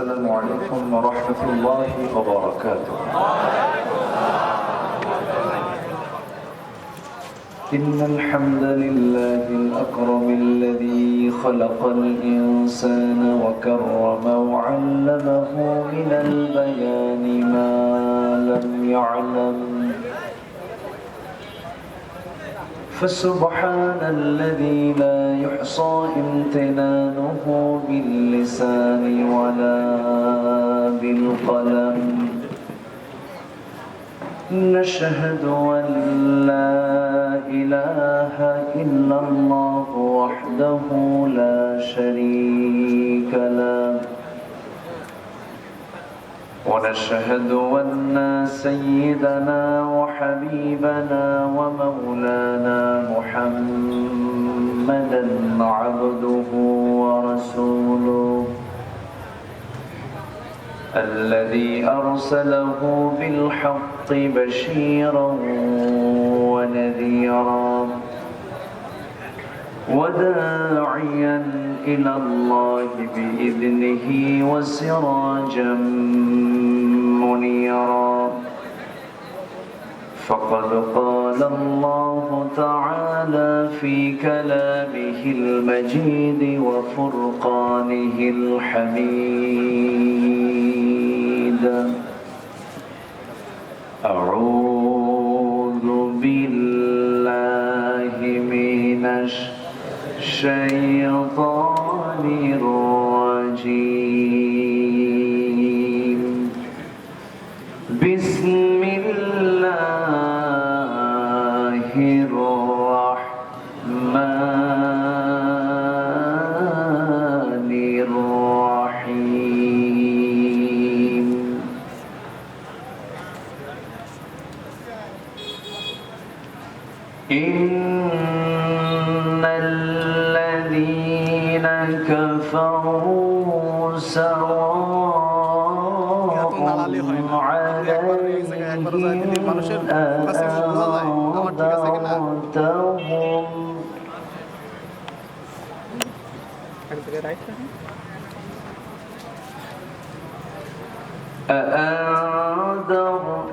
السلام عليكم ورحمة الله وبركاته. إن الحمد لله الأكرم الذي خلق الإنسان وكرم وعلمه من البيان ما لم يعلم، فسبحان الذي لا يحصى امتنانه باللسان ولا بالقلم. نشهد أن لا إله إلا الله وحده لا شريك له، ونشهد أن سيدنا وحبيبنا ومولانا محمدا عبده ورسوله الذي أرسله بالحق بشيرا ونذيرا وداعيا إلى الله بإذنه وسراجا منيرا. فقد قال الله تعالى في كلامه المجيد وفرقانه الحميد: أعوذ بالله من الشيطان الرجيم. بسم الله الرحمن الرحيم. إن الذين كفروا سواء عليهم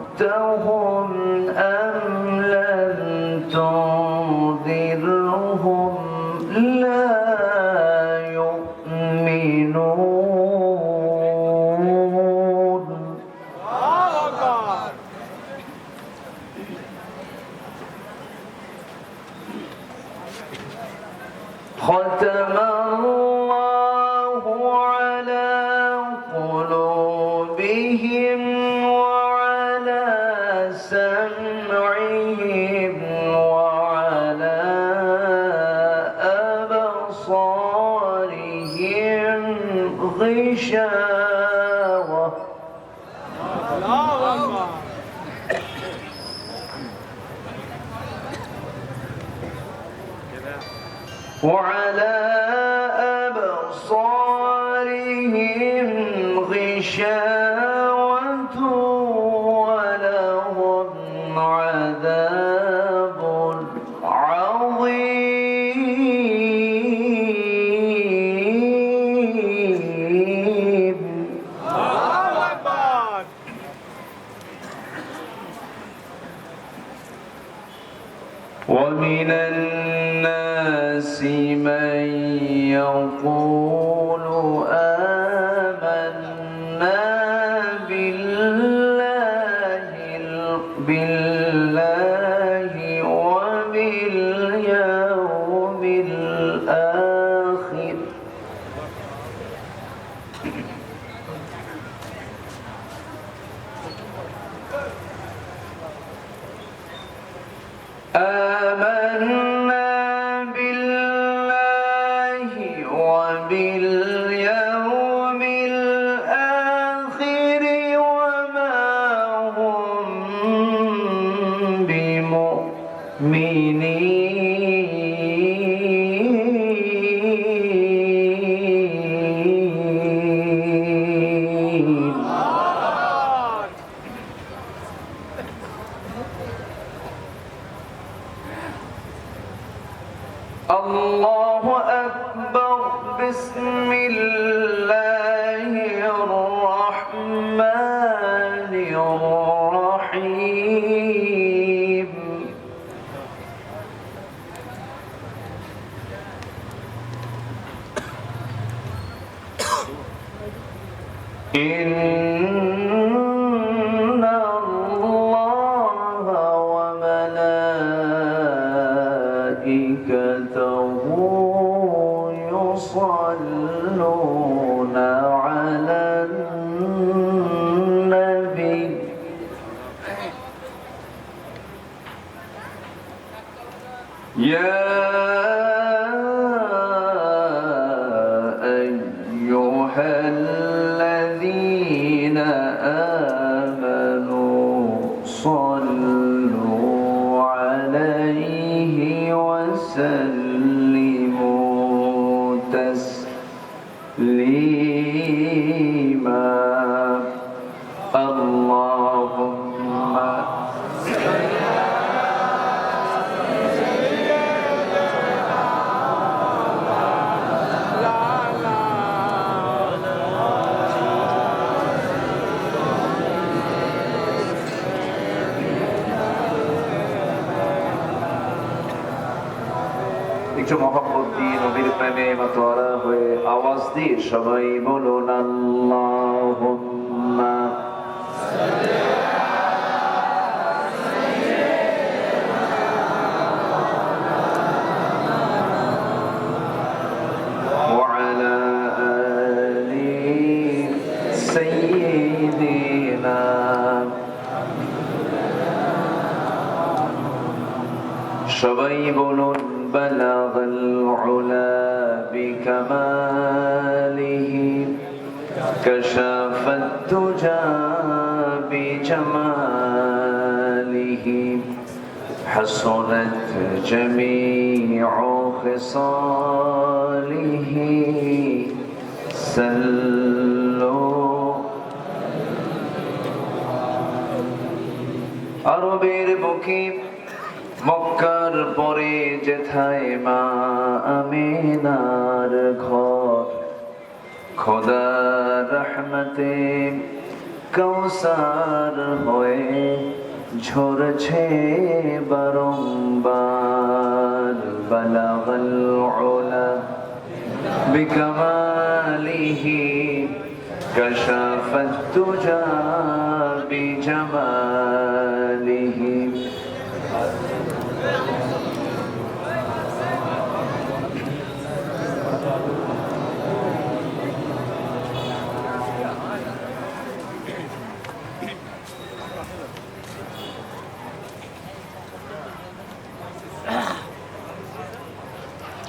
أأنذرتهم أم لم تنذرهم لا يؤمنون. ختم الله على قلوبهم وعلى سمعهم وعلى أبصارهم غشاوة. وعلى أبصارهم غشاوة ولهم عذاب عظيم. ومن الناس من يقول آمنا بالله وباليوم الآخر آمنا بالله وباليوم الآخر وما هم بمؤمنين. الله أكبر. بسم الله الرحمن إن الله وملائكته يصلون على النبي يا أيها الذين آمنوا صلوا عليه وسلموا تسليما اللهم একটু মহব্বত দিয়ে নবীর প্রেমে মাতোয়ারা হয়ে আওয়াজ দিয়ে সবাই বলুন আল্লাহুম্মা وعلى آل سيدنا সবাই বলুন بلغ العلا بكماله كشف الدجى بجماله حسنت جميع خصاله سلوا আরবের বুকে মক্কার পরে যেথায় মা আমিনার ঘর খোদার রহমতে কৌসার হয়ে ঝরছে বারংবার বালাগাল উলা বিকামালিহি কাশাফাত তুজা বিজামালিহি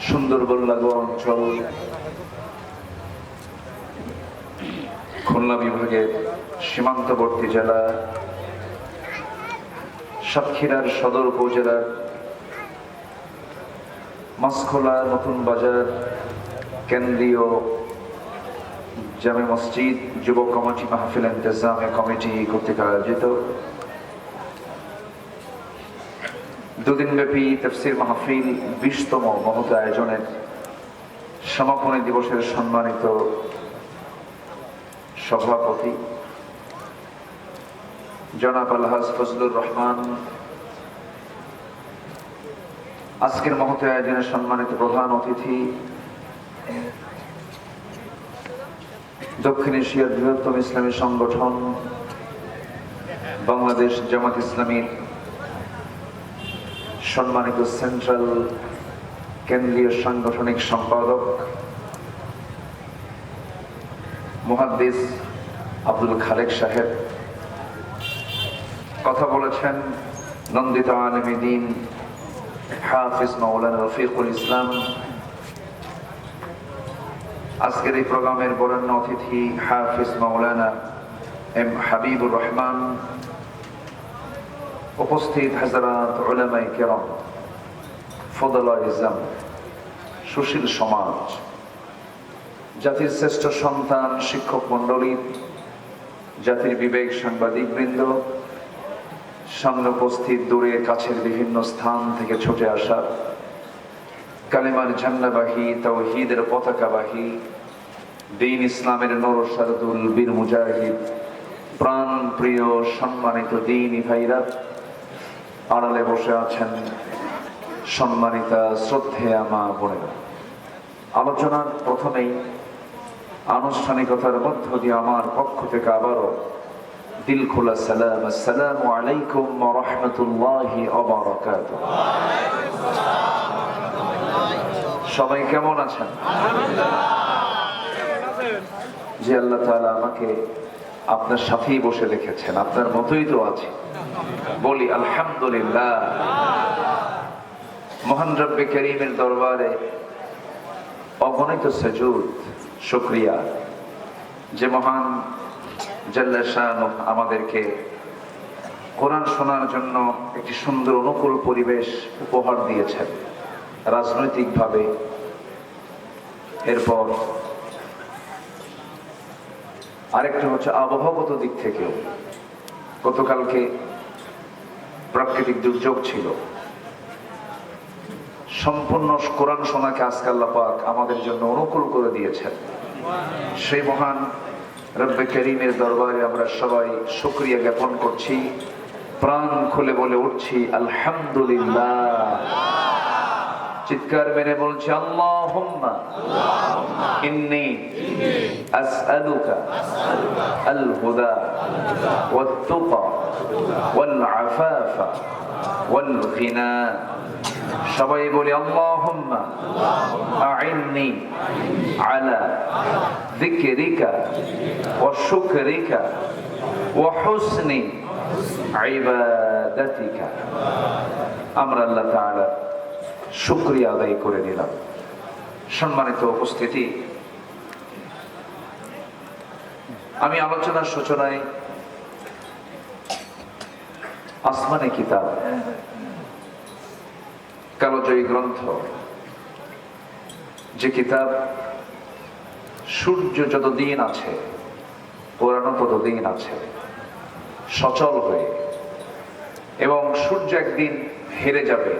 সুন্দরবন লাগোয়া অঞ্চল খুলনা বিভাগের সীমান্তবর্তী জেলা সাতক্ষীরার সদর উপজেলার মাছখোলা নতুন বাজার কেন্দ্রীয় জামে মসজিদ যুব কমিটি মাহফিল ইন্তেজামে কমিটি কর্তৃক আয়োজিত দুদিনব্যাপী তাফসীর মাহফিল 20তম মহৎ আয়োজনের সমাপনী দিবসের সম্মানিত সভাপতি জনাব আলহাজ ফজলুর রহমান, আজকের মহৎ আয়োজনের সম্মানিত প্রধান অতিথি দক্ষিণ এশিয়ার বৃহত্তম ইসলামী সংগঠন বাংলাদেশ জামাত ইসলামীর সম্মানিত সেন্ট্রাল কেন্দ্রীয় সাংগঠনিক সম্পাদক মুহাদ্দিস আব্দুল খালেক সাহেব, কথা বলেছেন নন্দিত আলেমে দ্বীন হাফিজ মাওলানা রফিকুল ইসলাম। আজকের এই প্রোগ্রামের বরেণ্য অতিথি হাফিজ মাওলানা এম হাবিবুর রহমান, উপস্থিত হাজরাত উলামায়ে কেরাম, ফদলায়ে ইজম, সুশীল সমাজ, জাতির শ্রেষ্ঠ সন্তান, শিক্ষক মণ্ডলী, জাতির বিবেক, সাংবাদিকবৃন্দ, সামনে উপস্থিত, দূরে কাছের বিভিন্ন স্থান থেকে ছুটে আসা কালিমার ঝান্ডাবাহী, তাওহীদের পতাকাবাহী, দ্বীন ইসলামের নূর শারদুল বীর মুজাহিদ, প্রাণ প্রিয় সম্মানিত দ্বীনী ভাইরা, আড়ালে বসে আছেন সম্মানিতা শ্রদ্ধেয়া মা বোনেরা। আলোচনার প্রথমেই আনুষ্ঠানিকতার মধ্য দিয়ে আমার পক্ষ থেকে আবারও দিল খোলা সালাম, আসসালামু আলাইকুম ওয়া রাহমাতুল্লাহি ওয়া বারাকাতুহু। সবাই কেমন আছেন? যে আল্লাহ তাআলা আমাকে আপনার সাথেই বসে রেখেছেন, আপনার মতোই তো আছে, বলি আলহামদুলিল্লাহ। মহান রব্বে করিমের দরবারে অগণিত সুজুদ, শুকরিয়া যে মহান জাল্লা শানুহু আমাদেরকে কোরআন শোনার জন্য একটি সুন্দর অনুকূল পরিবেশ উপহার দিয়েছেন রাজনৈতিকভাবে। এরপর আরেকটা হচ্ছে আবহাওয়াগত দিক থেকেও। গতকালকে প্রাকৃতিক দুর্যোগ ছিল, সম্পূর্ণ কোরআন শোনাকে আজকে আল্লাহ পাক আমাদের জন্য অনুকূল করে দিয়েছেন। সেই মহান রব্বে করিমের দরবারে আমরা সবাই শুকরিয়া জ্ঞাপন করছি, প্রাণ খুলে বলে উঠছি আলহামদুলিল্লাহ। চিৎকার মেরে বলছি আল্লাহুম্মা ইন্নী আসআলুকা আল হুদা ওয়াত তুকা ওয়াল আফাফা ওয়াল গিনা। সবাই বলি আল্লাহুম্মা আইন্নি আলা যিকরিকা ওয়া শুকরিকা ওয়া হুসনি ইবাদাতিকা। আমরা আল্লাহ তাআলা শুকরিয়া আদায় করে দিলাম। সম্মানিত উপস্থিতি, আমি আলোচনার সূচনায় আসমানি কিতাব, কালোজয়ী গ্রন্থ, যে কিতাব সূর্য যতদিন আছে, কোরআনও ততদিন আছে সচল হয়ে, এবং সূর্য একদিন হেরে যাবে,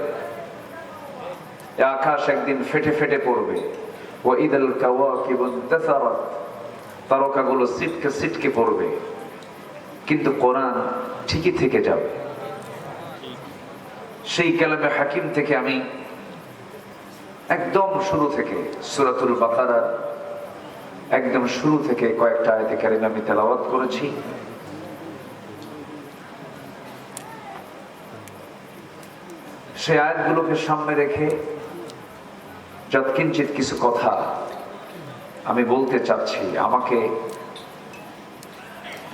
আকাশ একদিন ফেটে ফেটে পড়বে। ওয়াইদাল কাওয়াকিবু ইনতাসারাত, তারকাগুলো ছিটকে ছিটকে পড়বে, কিন্তু কোরআন ঠিকই থেকে যাবে। সেই কালামে হাকিম থেকে আমি একদম শুরু থেকে সূরাতুল বাকারার একদম শুরু থেকে কয়েকটা আয়াতে কারিমা আমি তেলাওয়াত করেছি। সেই আয়াতগুলোকে সামনে রেখে যৎকিঞ্চিত কিছু কথা আমি বলতে চাচ্ছি। আমাকে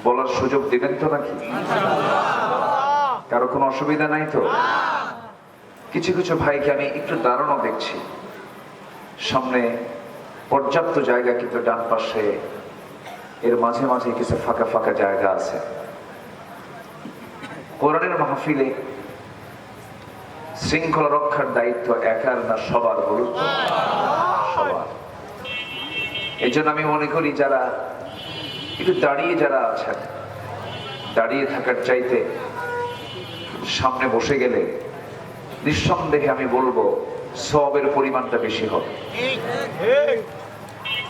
বলার সুযোগ দিবেন তো নাকি? কারো কোনো অসুবিধা নাই তো? কিছু কিছু ভাইকে আমি একটু দাঁড়ানো দেখছি, সামনে পর্যাপ্ত জায়গা, কিন্তু ডান পাশে এর মাঝে মাঝে কিছু ফাঁকা ফাঁকা জায়গা আছে। কোরআনের মাহফিলে শৃঙ্খলা রক্ষার দায়িত্ব একার না সবার? বলুন তো, সবার। এই জন্য আমি মনে করি যারা একটু দাঁড়িয়ে যারা আছেন, দাঁড়িয়ে থাকার চাইতে সামনে বসে গেলে নিঃসন্দেহে আমি বলবো সওয়াবের পরিমাণটা বেশি হবে।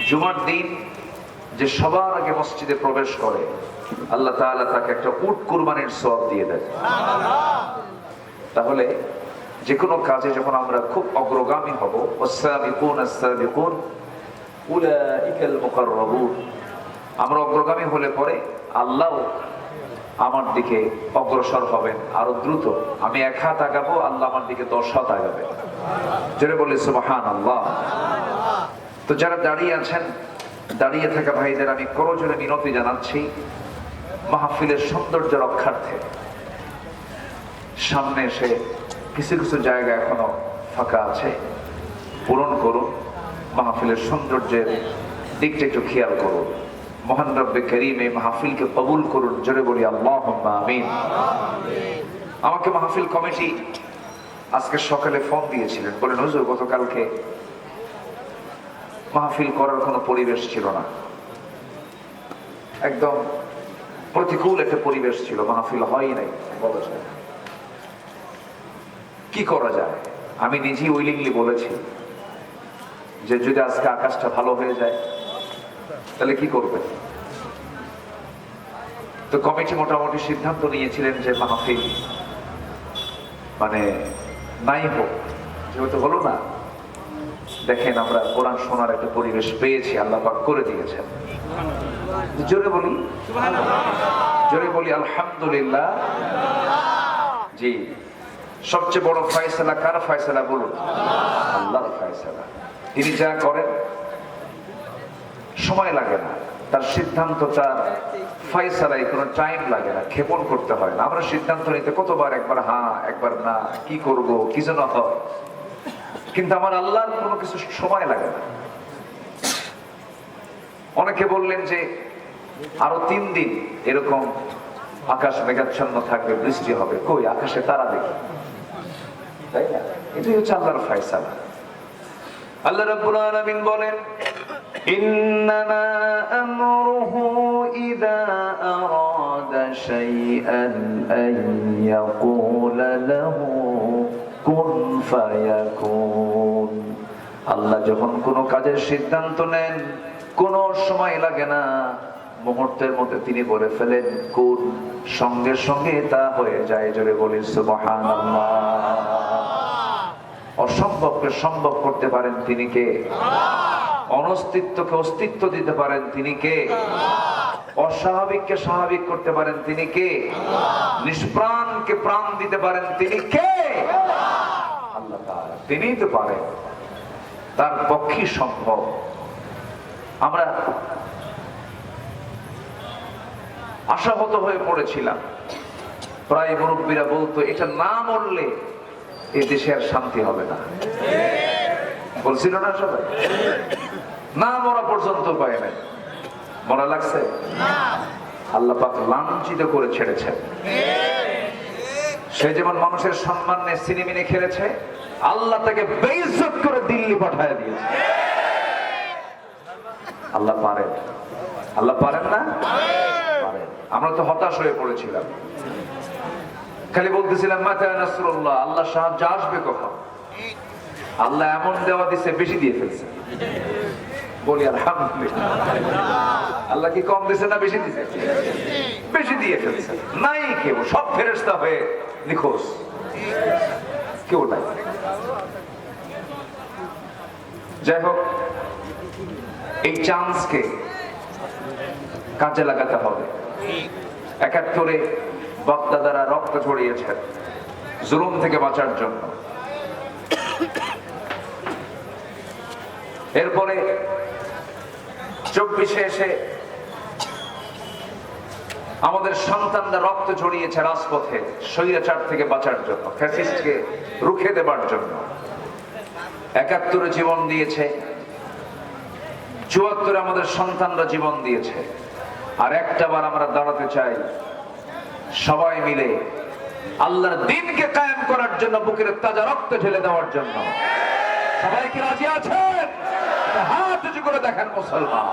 জুমার দিন যে সবার আগে মসজিদে প্রবেশ করে, আল্লাহ তাআলা তাকে একটা উট কুরবানির সওয়াব দিয়ে দেন। তাহলে যে কোনো কাজে যখন আমরা খুব অগ্রগামী হব, ওয়াস-সাবিকুন আস-সাবিকুন উলাইকাল মুকাররাবুন, আমরা অগ্রগামী হলে পরে আল্লাহ আমার দিকে অগ্রসর হবেন আরো দ্রুত। আমি 1 হাত আগাবো, আল্লাহ আমার দিকে 10 হাত আগাবে। জোরে বলি সুবহানাল্লাহ। তো যারা দাঁড়িয়ে আছেন, দাঁড়িয়ে থাকা ভাইদের আমি করজোরে মিনতি জানাচ্ছি, মাহফিলের সৌন্দর্য রক্ষার্থে সামনে এসে কিছু কিছু জায়গা এখনো ফাঁকা আছে, পূরণ করুন। মাহফিলের সৌন্দর্যের দিকটা একটু খেয়াল করুন। মহান রব্বে করিম এই মাহফিলকে কবুল করুন। জোরে বলি আল্লাহুম্মা আমিন। আমাকে মাহফিল কমিটি আজকে সকালে ফোন দিয়েছিলেন, বলেন হুজুর গতকালকে মাহফিল করার কোনো পরিবেশ ছিল না, একদম প্রতিকূল একটা পরিবেশ ছিল, মাহফিল হয় নাই। বলা যায় কি করা যায়? আমি নিজেই উইলিংলি বলেছি যে যদি আজকে আকাশটা ভালো হয়ে যায় তাহলে কি করবে? তো কমিটি মোটামুটি সিদ্ধান্ত নিয়েছিলেন যে মাহফিল মানে নাই হোক, যেহেতু হলো না দেখেন আমরা কোরআন শোনার একটা পরিবেশ পেয়েছি, আল্লাহ পাক করে দিয়েছেন। জোরে বলি জোরে বলি আলহামদুলিল্লাহ। জি, সবচেয়ে বড় ফয়সালা কার ফয়সালা বলুন? আল্লাহর ফয়সালা। তিনি যা করেন সময় লাগে না, তার সিদ্ধান্ত, তার ফয়সালায় কোনো টাইম লাগে না, ক্ষেপণ করতে হয় না। আমরা সিদ্ধান্ত নিতে কতবার একবার হ্যাঁ একবার না, কি করব কি যেন হয়, কিন্তু আমার আল্লাহর কোনো কিছু সময় লাগে না। অনেকে বললেন যে আরো 3 দিন এরকম আকাশ মেঘাচ্ছন্ন থাকবে, বৃষ্টি হবে, কই আকাশে তারা দেখি, তাই না? এটাই হচ্ছে আল্লাহর ফয়সালা। আল্লাহ রাব্বুল আলামিন বলেন ইন্নামা আমরুহু ইযা আরাদা শাইআন আন ইয়াকুলা লাহু কুন ফায়াকুন। আল্লাহ যখন কোনো কাজের সিদ্ধান্ত নেন কোনো সময় লাগে না, মুহূর্তের মধ্যে তিনি বলে ফেলেন কুন, সঙ্গে সঙ্গে তা হয়ে যায়। জোরে বলি সুবহানাল্লাহ। অসম্ভবকে সম্ভব করতে পারেন তিনি কে? অনস্তিত্বকে অস্তিত্ব দিতে পারেন তিনি কে? অস্বাভাবিককে স্বাভাবিক করতে পারেন তিনি কে? নিষ্প্রাণকে প্রাণ দিতে পারেন তিনি কে? আল্লাহ তাআলা। তিনিই তো পারেন, তার পক্ষেই সম্ভব। আমরা আশাহত হয়ে পড়েছিলাম, প্রায় মুরব্বীরা বলতো এটা না মরলে এ দেশে আর শান্তি হবে না, বলছিল না সবাই? না মরা পর্যন্ত পায় নাই, মরা লাগছে? আল্লাহ পাক লাঞ্ছিত করে ছেড়েছেন। সে যেমন মানুষের সম্মান নিয়ে সিনেমিনে খেলেছে, আল্লাহ তাকে বেইজ্জত করে দিল্লি পাঠায় দিয়েছে। আল্লাহ পারেন, আল্লাহ পারেন না? পারেন। আমরা তো হতাশ হয়ে পড়েছিলাম, খালি বলতেছিলাম মাতা নাসরুল্লাহ, আল্লাহ সাহায্য আসবে কখন? আল্লাহ এমন দেওয়া দিছে, বেশি দিয়ে ফেলছে। বলি আলহামদুলিল্লাহ। আল্লাহ কি কম দিছে না বেশি দিছে? বেশি দিয়ে ফেলছে। নাই কেউ, সব ফেরেশতা হয়ে নিখোঁজ, কেউ নাই। যাই হোক, এই চান্সকে কাজে লাগাতে হবে। ৭১ বাপ-দাদারা রক্ত ঝরিয়েছেন জুলুম থেকে বাঁচার জন্য। এরপরে ২৪-এ এসে আমাদের সন্তানরা রক্ত ঝরিয়েছে রাজপথে স্বৈরাচার থেকে বাঁচার জন্য, ফ্যাসিস্টকে রুখে দেবার জন্য। ৭১-এ জীবন দিয়েছে, ৭৪-এ আমাদের সন্তানরা জীবন দিয়েছে। আর একটা বার আমরা দাঁড়াতে চাই সবাই মিলে আল্লাহর দ্বীনকে কায়েম করার জন্য, বুকের তাজা রক্ত ঢেলে দেওয়ার জন্য। সবাই কি রাজি আছেন? হাত উঁচু করে দেখেন মুসলমান।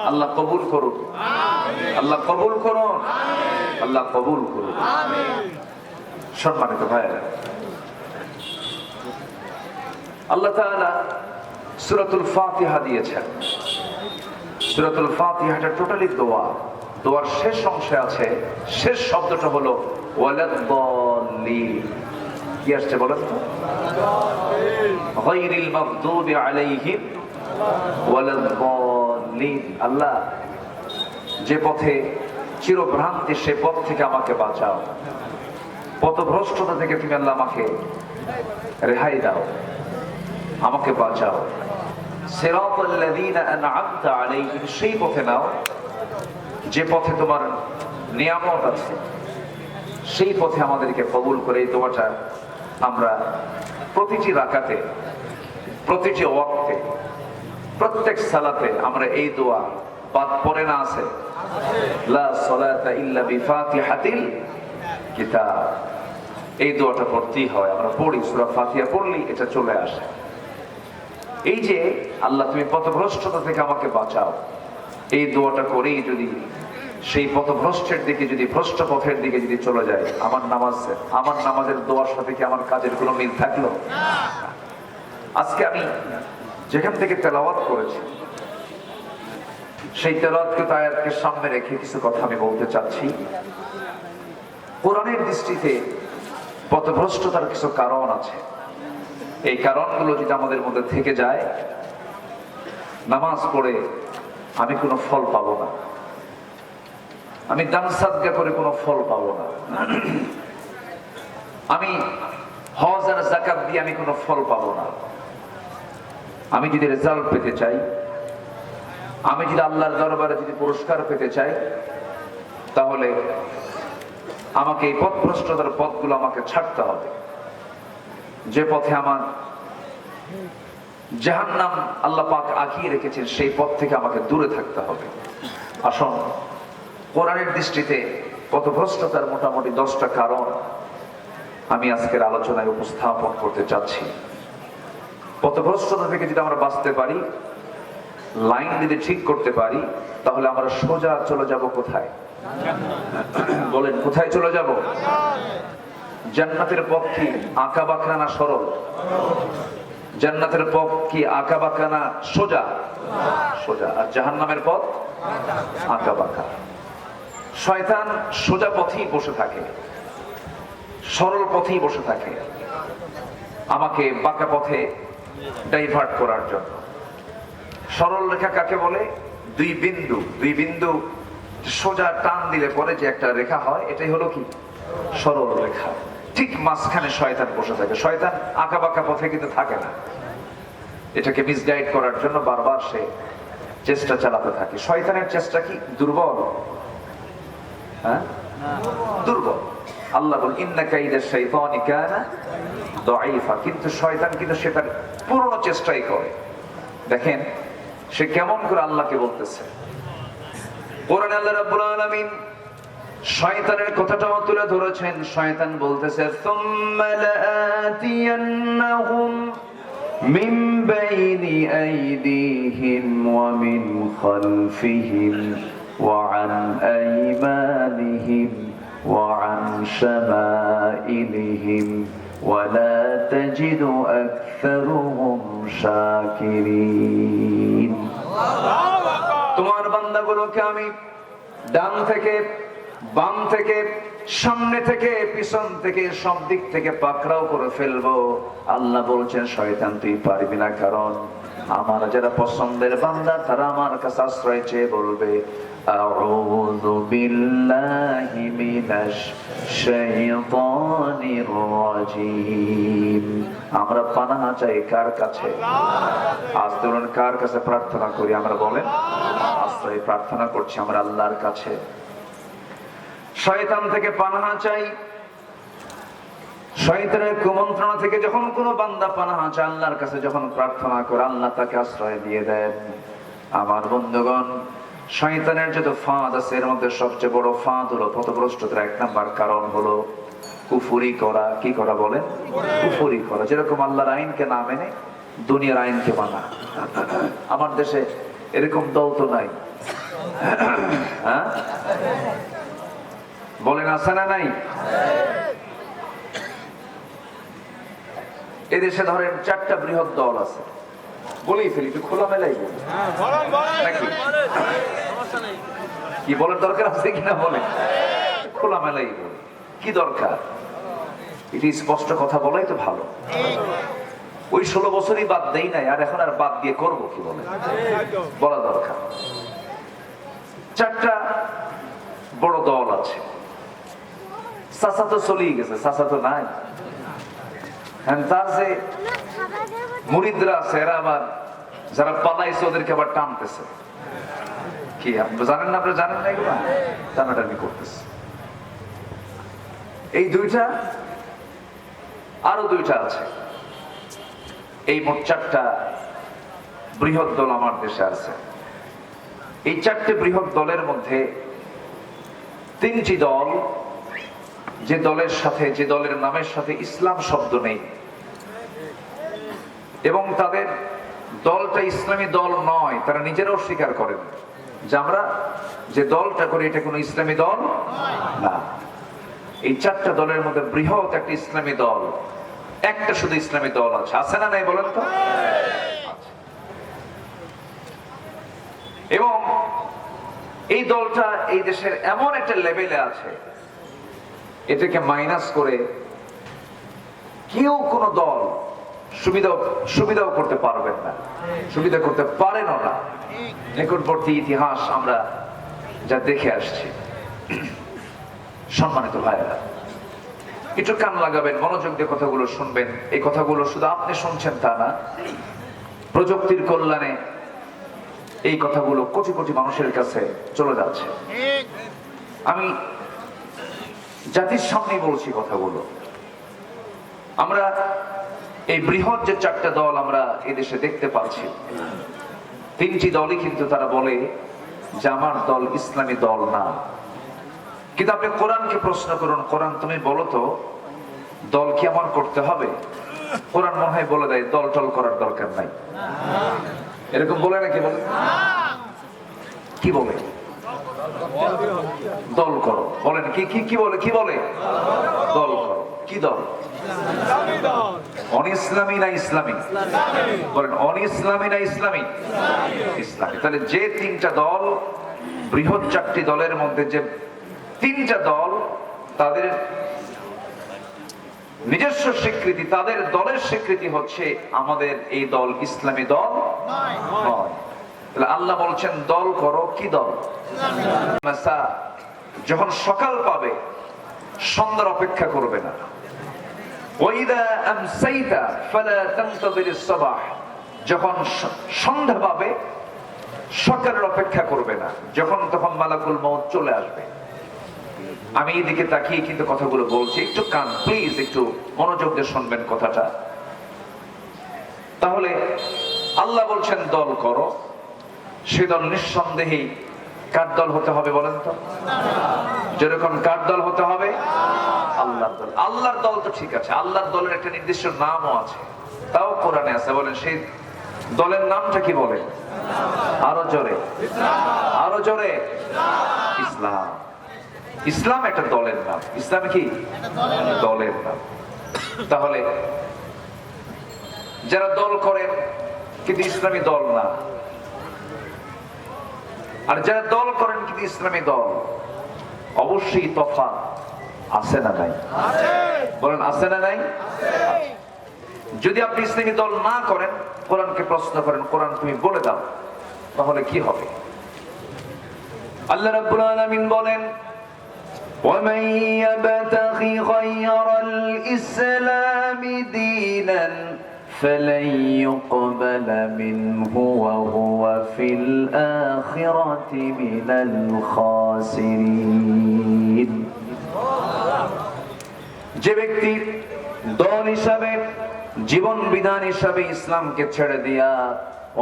আল্লাহ কবুল করুন, আল্লাহ কবুল করুন, আল্লাহ কবুল করুন। সম্মানিত ভাইয়েরা, আল্লাহ তাআলা সূরাতুল ফাতিহা দিয়েছেন। সূরাতুল ফাতিহাটা টোটালি দোয়া। দোয়ার শেষ অংশে আছে, শেষ শব্দটা হলো ওয়ালাদ-দাল্লিন। কি আসছে বলেন তো? গায়রিল মাগদুবি আলাইহিম ওয়ালাদ-দাল্লিন। আল্লাহ, যে পথে চিরভ্রান্তি সে পথ থেকে আমাকে বাঁচাও, পথভ্রষ্টতা থেকে তুমি আল্লাহ আমাকে রেহাই দাও, আমাকে বাঁচাও। সিরাতাল্লাযীনা আন'আমতা আলাইহিম, সেই পথে নাও যে পথে তোমার নিয়ামত আছে, সেই পথে আমাদেরকে কবুল করে। এই দোয়াটা আমরা প্রতিটি রাকাতে, প্রতিটি ওয়াক্তে, প্রত্যেক সালাতে আমরা এই দোয়া বাদ পড়ে না আছে? লা সালাতা ইল্লা বিফাতিহাতিল কিতাব। এই দোয়াটা পড়তেই হয়, আমরা পড়ি, সূরা ফাতিহা পড়লি এটা চলে আসে। এই যে আল্লাহ তুমি পথভ্রষ্টতা থেকে আমাকে বাঁচাও, এই দোয়াটা করেই যদি সেই পথভ্রষ্টের দিকে যদি, ভ্রষ্ট পথের দিকে যদি চলে যায়, আমার নামাজের দোয়ার সাথে কি আমার কাজের কোনো মিল থাকলো? আজকে আমি যেখান থেকে তেলাওয়াত করেছি সেই তেলাওয়াতকে আয়াতকে সামনে রেখে কিছু কথা আমি বলতে চাচ্ছি। কোরআনের দৃষ্টিতে পথভ্রষ্টতার কিছু কারণ আছে। এই কারণগুলো যদি আমাদের মধ্যে থেকে যায়, নামাজ পড়ে আমি কোনো ফল পাবো না, আমি দান সাদকা করে কোনো ফল পাবো না, আমি হজ আর যাকাত দিয়ে আমি কোনো ফল পাবো না। আমি যদি রেজাল্ট পেতে চাই, আমি যদি আল্লাহর দরবারে যদি পুরস্কার পেতে চাই, তাহলে আমাকে এই পথভ্রষ্টতার পথগুলো আমাকে ছাড়তে হবে। যে পথে আমার জাহান্নাম আল্লাহ পাক আঁকিয়ে রেখেছেন, সেই পথ থেকে আমাকে দূরে থাকতে হবে। আসুন, কোরআনের দৃষ্টিতে পথভ্রষ্টতার মোটামুটি 10টা কারণ আমি আজকের আলোচনায় উপস্থাপন করতে চাচ্ছি। পথভ্রষ্টতা থেকে যদি আমরা বাঁচতে পারি, লাইন যদি ঠিক করতে পারি, তাহলে আমরা সোজা চলে যাব কোথায়? বলেন, কোথায় চলে যাব? জান্নাতের পথ কি আঁকা বাঁকা না সরল? জান্নাতের পথ কি আঁকা বাঁকা না সোজা? সোজা। আর জাহান্নামের পথ আঁকা বাঁকা। শয়তান সোজা পথেই বসে থাকে, সরল পথেই বসে থাকে, আমাকে বাঁকা পথে ডাইভার্ট করার জন্য। সরল রেখা কাকে বলে? দুই বিন্দু সোজা টান দিলে পরে যে একটা রেখা হয়, এটাই হলো কি? সরল রেখা। ঠিক মাঝখানে শয়তান বসে থাকে। শয়তান আঁকা বাঁকা পথে কিন্তু থাকে না, এটাকে মিসগাইড করার জন্য বারবার সে চেষ্টা চালাতে থাকে। শয়তানের চেষ্টা কি দুর্বল? হ্যাঁ, দুর্বল। আল্লাহ বলেন, ইন্না কাইদা শাইতানি কানা দাঈফা। কিন্তু শয়তান কিন্তু সেটার পুরনো চেষ্টাই করে। দেখেন সে কেমন করে আল্লাহকে বলতেছে। কোরআনে আল্লাহ রাব্বুল আলামিন শয়তানের কথাটাও তুলে ধরেছেন। শয়তান বলতেছে, সুম্মা লাআতিয়ান্নাহুম মিন বাইনি আইদিহিম ওয়া মিন খালফিহিম ওয়া আন আইমানিহিম ওয়া আন শামাইলিহিম ওয়া লা তাজিদু আকসারুহুম শাকিরিন। তোমার বান্দাগুলোকে আমি ডান থেকে, বাম থেকে, সামনে থেকে, পিছন থেকে, সব দিক থেকে পাকড়াও করে ফেলবো। আল্লাহ বলছেন, শয়তান তুই পারবি না, কারণ আমার যারা পছন্দের বান্দা তারা আমার কাছে আশ্রয় চেয়ে বলবে, আউযু বিল্লাহি মিনাশ শাইতানির রাজীম। আমরা পানাহ চাই কার কাছে? আজ ধরুন কার কাছে প্রার্থনা করি আমরা? বলেন, আশ্রয় প্রার্থনা করছি আমরা আল্লাহর কাছে। শয়তান থেকে পানাহ চাই। শয়তানের কুমন্ত্রণা থেকে যখন কোনো বান্দা পানাহ চায়, আল্লাহর কাছে যখন প্রার্থনা করে, আল্লাহ তাকে আশ্রয় দিয়ে দেন। আমার বন্ধুগণ, শয়তানের যত ফাঁদ আছে, এর মধ্যে সবচেয়ে বড় ফাঁদ হলো পথভ্রষ্টতার 1 নাম্বার কারণ হলো কুফরি করা। কি করা? বলেন, কুফরি করা। যেরকম আল্লাহর আইনকে না মেনে দুনিয়ার আইনকে মানা। আমার দেশে এরকম দল তো নাই, হ্যাঁ বলেন, আছে না নাই? এদেশে ধরেন 4টা বৃহৎ দল আছে। বলেই ফেলি, একটু খোলামেলাই বলি নাকি? কি বলার দরকার আছে কিনা বলেন? খোলামেলাই বলি। কি দরকার? এটি স্পষ্ট কথা বলাই তো ভালো। ওই 16 বছরই বাদ দেই নাই, আর এখন আর বাদ দিয়ে করবো কি? বলে বলা দরকার। 4টা বড় দল আছে। চাচা তো চলেই গেছে, চাচা তো নাই। তার যে মুরিদরা আছে, এরা আবার যারা পালাইছে ওদেরকে আবার টানতেছে। কি আপনি জানেন না? আপনি জানেন না এগুলো? টানাটানি করতেছে। এই 2টা, আরো 2টা আছে। এই মোট 4টা বৃহৎ দল আমার দেশে আছে। এই 4টে বৃহৎ দলের মধ্যে 3টি দল, যে দলের সাথে, যে দলের নামের সাথে ইসলাম শব্দ নেই, এবং তাদের দলটা ইসলামী দল নয়, তারা নিজেরাও স্বীকার করেন যে আমরা যে দলটা করি এটা কোনো ইসলামী দল না। এই 4টা দলের মধ্যে বৃহৎ একটা ইসলামী দল, একটা শুধু ইসলামী দল আছে না নাই বলেন তো? এবং এই দলটা এই দেশের এমন একটা লেভেলে আছে, এটাকে মাইনাস করে কেউ কোন দল সুবিধাও করতে পারবেন না, সুবিধা করতে পারেন না। নিকটবর্তী ইতিহাস আমরা যা দেখে আসছি। সম্মানিত ভাইরা, একটু কান লাগাবেন, মনোযোগ দিয়ে কথাগুলো শুনবেন। এই কথাগুলো শুধু আপনি শুনছেন তা না, প্রযুক্তির কল্যাণে এই কথাগুলো কোটি কোটি মানুষের কাছে চলে যাচ্ছে। আমি জাতির সামনেই বলছি কথাগুলো। আমরা এই বৃহৎ যে 4টা দল আমরা এদেশে দেখতে পাচ্ছি, 3টি দলই কিন্তু তারা বলে যে আমার দল ইসলামী দল না। কিন্তু আপনি কোরআনকে প্রশ্ন করুন, কোরআন তুমি বলো তো দল কি আমার করতে হবে? কোরআন মনে হয় বলে দেয় দল টল করার দরকার নাই। এরকম বলে নাকি? বলে কি বলে? দল করো। বলেন কি কি কি বলে? কি বলে? দল করো। কি দল? অনইসলামী না ইসলামী? বলেন অনইসলামী না ইসলামী? ইসলামী। তাহলে যে 3টা দল, বৃহৎ 4টি দলের মধ্যে যে 3টা দল, তাদের নিজস্ব স্বীকৃতি, তাদের দলের স্বীকৃতি হচ্ছে আমাদের এই দল ইসলামী দল নয়। তাহলে আল্লাহ বলছেন দল করো। কি দল? যখন সকাল পাবে সন্ধ্যার অপেক্ষা করবে না। যখন সন্ধ্যা পাবে সকালের অপেক্ষা করবে না, যখন তখন মালাকুল মউত চলে আসবে। আমি এদিকে তাকিয়ে কিন্তু কথাগুলো বলছি, একটু কান প্লিজ, একটু মনোযোগ দিয়ে শুনবেন কথাটা। তাহলে আল্লাহ বলছেন দল করো, সে দল নিঃসন্দেহেই কার দল হতে হবে বলেন তো? যেরকম কার দল হতে হবে? আল্লাহর দল। আল্লাহর দল তো ঠিক আছে, আল্লাহর দলের একটা নির্দিষ্ট নামও আছে, তাও কোরআনে আছে। বলেন সেই দলের নামটা কি? বলেন আরো জোরে, আরো জোরে। ইসলাম। ইসলাম একটা দলের নাম। ইসলাম কি? দলের নাম। তাহলে যারা দল করেন কিন্তু ইসলামী দল না, আর যারা দল করেন কিন্তু ইসলামী দল, অবশ্যই তফাৎ আছে না নাই? বলেন আছে না নাই? যদি আপনি ইসলামী দল না করেন, কোরআনকে প্রশ্ন করেন, কোরআন তুমি বলে দাও, তাহলে কি হবে? আল্লাহ রাব্বুল আলামিন বলেন وَمَن يَبْتَغِ غَيْرَ الْإِسْلَامِ دِينًا فَلَن يُقْبَلَ مِنْهُ وَهُوَ فِي الْآخِرَةِ مِنَ الْخَاسِرِينَ। যে ব্যক্তি দল হিসাবে, জীবন বিধান হিসাবে ইসলামকে ছেড়ে দিয়া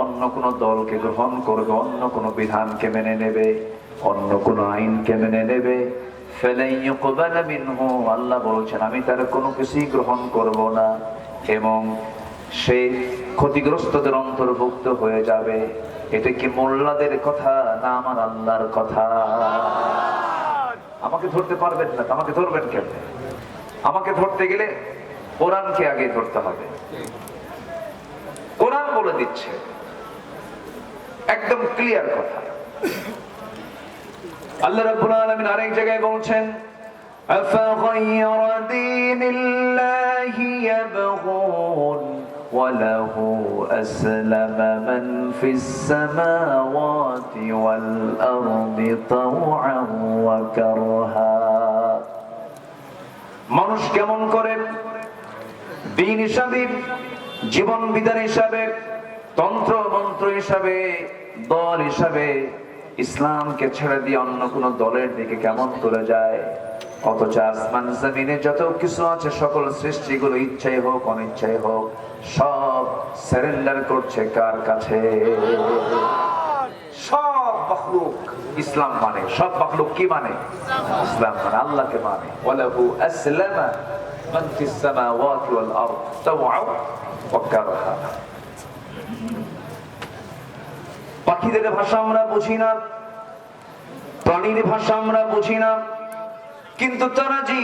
অন্য কোন দলকে গ্রহণ করবে, অন্য কোন বিধানকে মেনে নেবে, অন্য কোন আইনকে মেনে নেবে, আল্লাহ বলছেন আমি তার কোনো কিছুই গ্রহণ করব না, এবং সে ক্ষতিগ্রস্তদের অন্তর্ভুক্ত হয়ে যাবে। এটা কি মোল্লাদের কথা না আমার আল্লাহর কথা? আমাকে ধরতে পারবেন না, আমাকে ধরবেন কেন? আমাকে ধরতে গেলে কোরআনকে আগে ধরতে হবে। কোরআন বলে দিচ্ছে একদম ক্লিয়ার কথা। আল্লাহ রাব্বুল আলামিন আরেক জায়গায় বলছেন আফাগায়রা দীনিল্লাহি ইয়াবগুন ওয়া লাহু আসলামা মান ফিস সামাওয়াতি ওয়াল আরদি তাওআন ওয়া কারহা। মানুষ কেমন করে দ্বীন হিসাবে, জীবন বিধান হিসাবে, তন্ত্র মন্ত্র হিসাবে, দল হিসাবে ইসলামকে ছেড়ে দিয়ে অন্য কোন দলের দিকে কেমন করে যায়, অথচ আসমান জমিনে যত কিছু আছে সকল সৃষ্টিগুলো ইচ্ছাই হোক অনিচ্ছাই হোক সব সারেন্ডার করছে কার কাছে? সব মাখলুক ইসলাম মানে, সব মাখলুক কি মানে? ইসলাম মানে, আল্লাহকে মানে। ওয়ালাহু আসলামা মান ফিস সামাওয়াতি ওয়াল আরদ তাওআন ওয়া কারহা। পাখিদের ভাষা আমরা বুঝি না, প্রাণীর ভাষা আমরা বুঝি না, কিন্তু তারা যে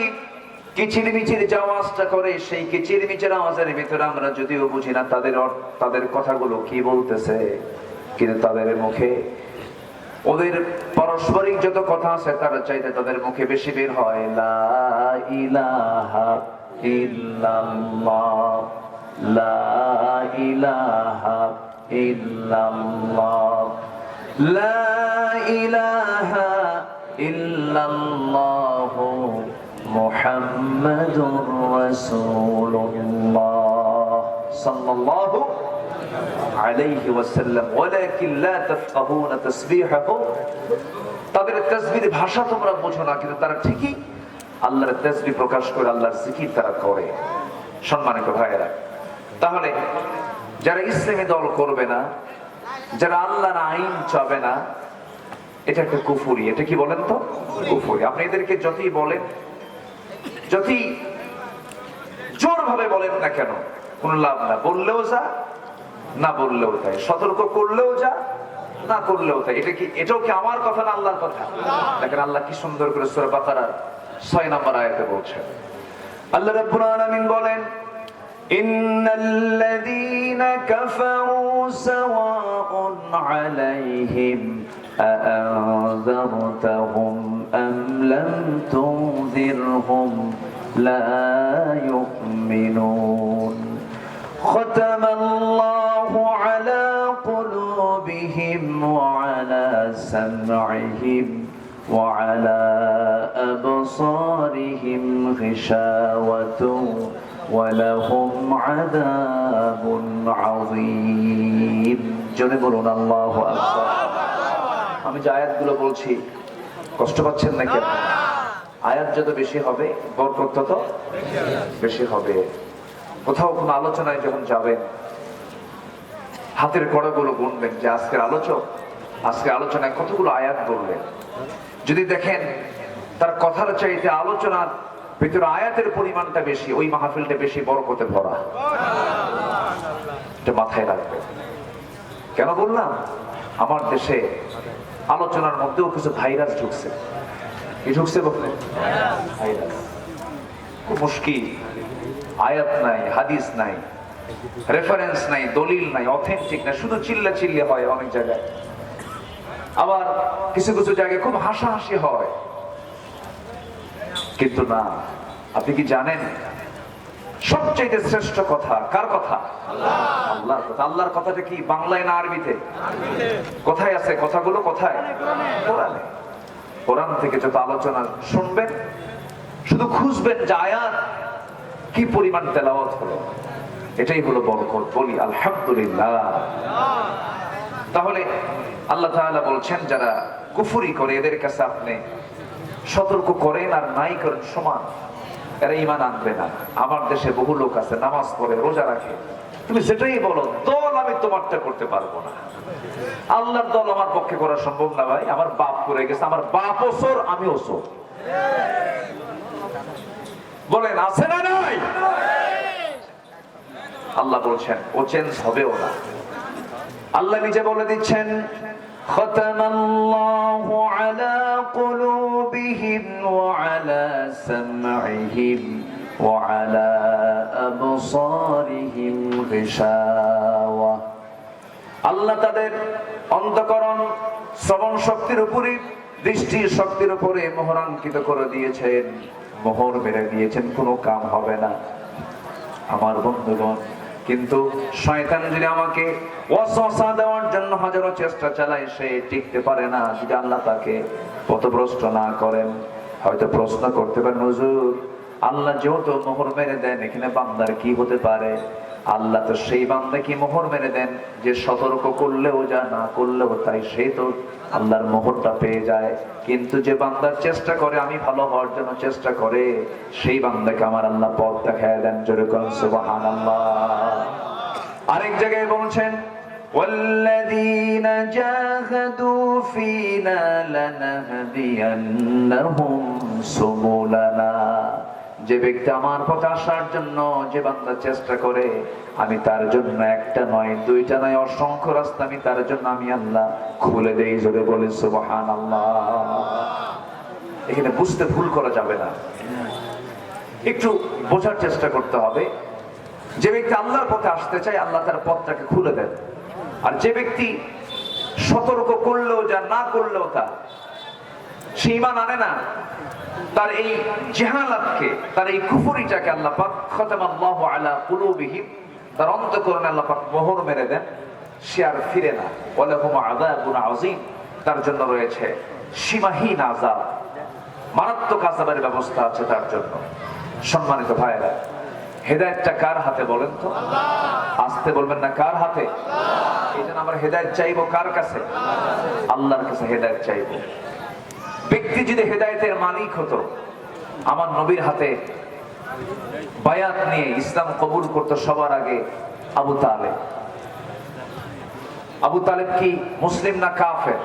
কিচিরমিচির যে আওয়াজটা করে, সেই কিচিরমিচির আওয়াজের ভিতরে আমরা যদিও বুঝি না তাদের কথাগুলো কি বলতেছে, কিন্তু তাদের মুখে ওদের পারস্পরিক যত কথা আছে তার চাইতে তাদের মুখে বেশি বের হয় লা ইলাহা ইল্লাল্লাহ, লা ইলাহা ইল্লাল্লাহ, লা ইলাহা ইল্লাল্লাহ মুহাম্মাদুর রাসূলুল্লাহ সাল্লাল্লাহু আলাইহি ওয়াসাল্লাম ওয়ালাকিন লা তাফকাহুনা তাসবিহাহু। তাদের তাসবিহের ভাষা তোমরা বোঝো না, কিন্তু তারা ঠিকই আল্লাহর তাসবিহ প্রকাশ করে, আল্লাহর জিকির তারা করে। সম্মানিত ভাইয়েরা, তাহলে যারা ইসলামী দল করবে না, যারা আল্লাহর আইন চাবে না, এটা একটা কুফরি। এটা কি বলেন তো? কুফরি। আপনি এদেরকে যতই বলেন, যতই জোর ভাবে বলেন না কেন, কোন লাভ না। বললেও যা, না বললেও তাই। সতর্ক করলেও যা, না করলেও তাই। এটাও কি আমার কথা না আল্লাহর কথা? দেখেন আল্লাহ কি সুন্দর করে সূরা বাকারার 6 নম্বর আয়াতে বলছেন। আল্লাহ রাব্বুল আলামিন বলেন, ইন্নাল্লাযীনা কাফারু সাওয়াউন আলাইহিম আআযারতাহুম আম লাম তুনযিরহুম লা ইউমিনুন। খতামাল্লাহু আলা কুলুবিহিম ওয়া আলা সাম'ইহিম ওয়া আলা আবসারিহিম গিশাওয়াতুন ওয়া লাহুম আযাবুন আযীম। জোরে বলুন আল্লাহু আকবার। আমি যে আয়াতগুলো বলছি, কষ্ট পাচ্ছেন নাকি? আয়াত যত বেশি হবে বরকত তত বেশি হবে। কোথাও কোনো আলোচনায় যখন যাবেন, হাতের কড়াগুলো গুনবেন যে আজকের আলোচনায় কতগুলো আয়াত বললেন। যদি দেখেন তার কথার চাইতে আলোচনার ভিতরে আয়াতের পরিমাণটা বেশি, ওই মাহফিলটা বেশি বরকতে ভরা। এটা মাথায় রাখবেন। কেন বললাম? আমার দেশে আলোচনার মধ্যেও কিছু ভাইরাস ঢুকছে। কি ঢুকছে বললেন? ভাইরাস। খুব মুশকিল। আয়াত নাই, হাদিস নাই, রেফারেন্স নাই, দলিল নাই, অথেন্টিক না, শুধু চিল্লা চিল্লি হয় অনেক জায়গায়। আবার কিছু কিছু জায়গায় খুব হাসাহাসি হয়। কিন্তু না, আপনি কি জানেন সবচেয়ে শ্রেষ্ঠ কথা কার কথা? আল্লাহর কথা। আল্লাহর কথাটা কি বাংলায় না আরবিতে? কোথায় আছে কথাগুলো? কোথায়? কোরআনে। কোরআন থেকে যত আলোচনা শুনবেন, শুধু খুঁজবেন যে আয়াত কি পরিমাণ তেলাওয়াত হলো। এটাই হলো বরকত। বলি আলহামদুলিল্লাহ। তাহলে আল্লাহ তাআলা বলছেন, যারা কুফরি করে এদের কাছে আপনি সতর্ক করেন আর নাই করেন সমান। এরা ঈমান আনবে না। আমার দেশে বহু লোক আছে, নামাজ পড়ে, রোজা রাখে, তুমি যেটাই বলো, দল আমি তোমারটা করতে পারবো না। আল্লাহর দল আমার পক্ষে করা সম্ভব না ভাই। আমার বাপ করে গেছে, আমার বাপ ওসর, আমি ওসর। বলেন আছে না নাই? আল্লাহ বলছেন ও চেঞ্জ হবেও না। আল্লাহ নিজে বলে দিচ্ছেন, খতামাল্লাহু আলা কুলুবিহিম ওয়া আলা সাম'ইহিম ওয়া আলা আবসারিহিম গিশাওয়া। আল্লাহ তাদের অন্তঃকরণ শ্রবণ শক্তির উপরে, দৃষ্টি শক্তির উপরে মোহরাঙ্কিত করে দিয়েছেন, মোহর মেরে দিয়েছেন, কোনো কাম হবে না। আমার বন্ধুগণ, কিন্তু শয়তান যদি আমাকে ওয়াসওয়াসা দেওয়ার জন্য হাজারো চেষ্টা চালায়, সে টিকতে পারে না যদি আল্লাহ তাকে পথভ্রষ্ট না করেন। হয়তো প্রশ্ন করতে পারেন, হুজুর আল্লাহ যেহেতু মোহর মেরে দেন, এখানে বান্দার কি হতে পারে? আল্লাহ তো সেই বান্দা কি মোহর মেরে দেন যে সতর্ক করলেও যা, না করলেও তাই, সে তো আল্লাহর মোহরটা পেয়ে যায়। কিন্তু যে বান্দার চেষ্টা করে, আমি ভালো হওয়ার জন্য চেষ্টা করে, সেই বান্দাকে আমার আল্লাহ পথ দেখায় দেন। জোরে কোন সুবহানাল্লাহ। আরেক জায়গায় বলছেন, ওয়াল্লাযীনা জাহাদু ফীনা লানাহদিয়ান্নাহুম সুবুলানা। যে ব্যক্তি আমার পথে আসার জন্য যে বান্দা চেষ্টা করে, আমি তার জন্য একটা নয়, দুইটা নয়, অসংখ্য রাস্তা আমি তার জন্য আমি আল্লাহ খুলে দেই। জোরে বলে সুবহানাল্লাহ। এখানে বুঝতে ভুল করা যাবে না, একটু বোঝার চেষ্টা করতে হবে। যে ব্যক্তি আল্লাহর পথে আসতে চায়, আল্লাহ তার পথটাকে খুলে দেন। আর যে ব্যক্তি সতর্ক করলেও যা, না করলেও তা, সে ঈমান আনে না, তার এই জাহালাতকে, তার এই কুফরিটাকে আল্লাহ পাক খতামাল্লাহু আলা কুলুবিহিম, তার অন্তঃকরণে আল্লাহ পাক মোহর মেরে দেন, সে আর ফিরে না। ওয়ালাহুম আযাবুন আযীম, তার জন্য রয়েছে সীমাহীন আযাব, মারাত্মক আযাবের ব্যবস্থা আছে তার জন্য। সম্মানিত ভাইয়েরা, হেদায়েতটা কার হাতে বলেন তো? আসতে বলবেন না, কার হাতে? এই জন্য আমরা হেদায়েত চাইবো কার কাছে? আল্লাহর কাছে হেদায়েত চাইবো। ব্যক্তি যদি হেদায়েতের মালিক হতো, আমার নবীর হাতে বায়াত নিয়ে ইসলাম কবুল করতো সবার আগে আবু তালেব। আবু তালেব কি মুসলিম না কাফের?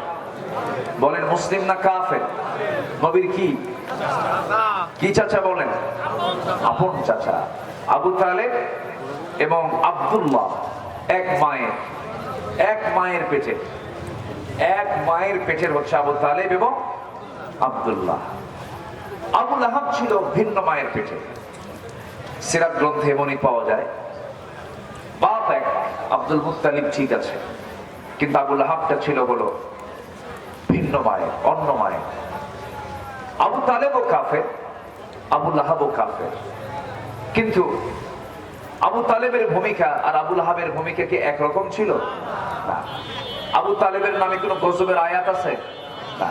বলেন, মুসলিম না কাফের? নবীর কি কি চাচা? বলেন, আপন চাচা। আবু তালেব এবং আব্দুল্লাহ এক মায়ের পেটের হচ্ছে আবু তালেব এবং আব্দুল্লাহ। আবু লাহাব ছিল ভিন্ন মায়ের পেটে। সিরাত গ্রন্থে এমনই পাওয়া যায়, বাপ এক, আব্দুল মুত্তালিব ঠিক আছে, কিন্তু আবু লাহাবটা ছিল হলো ভিন্ন মায়ের, অন্য মায়ের। আবু তালেবও কাফের, আবু লাহাবও কাফের। কিন্তু আবু তালেবের ভূমিকা আর আবু লাহাবের ভূমিকা কি একরকম ছিল? না। আবু তালেবের নামে কোনো গজবের আয়াত আছে? না।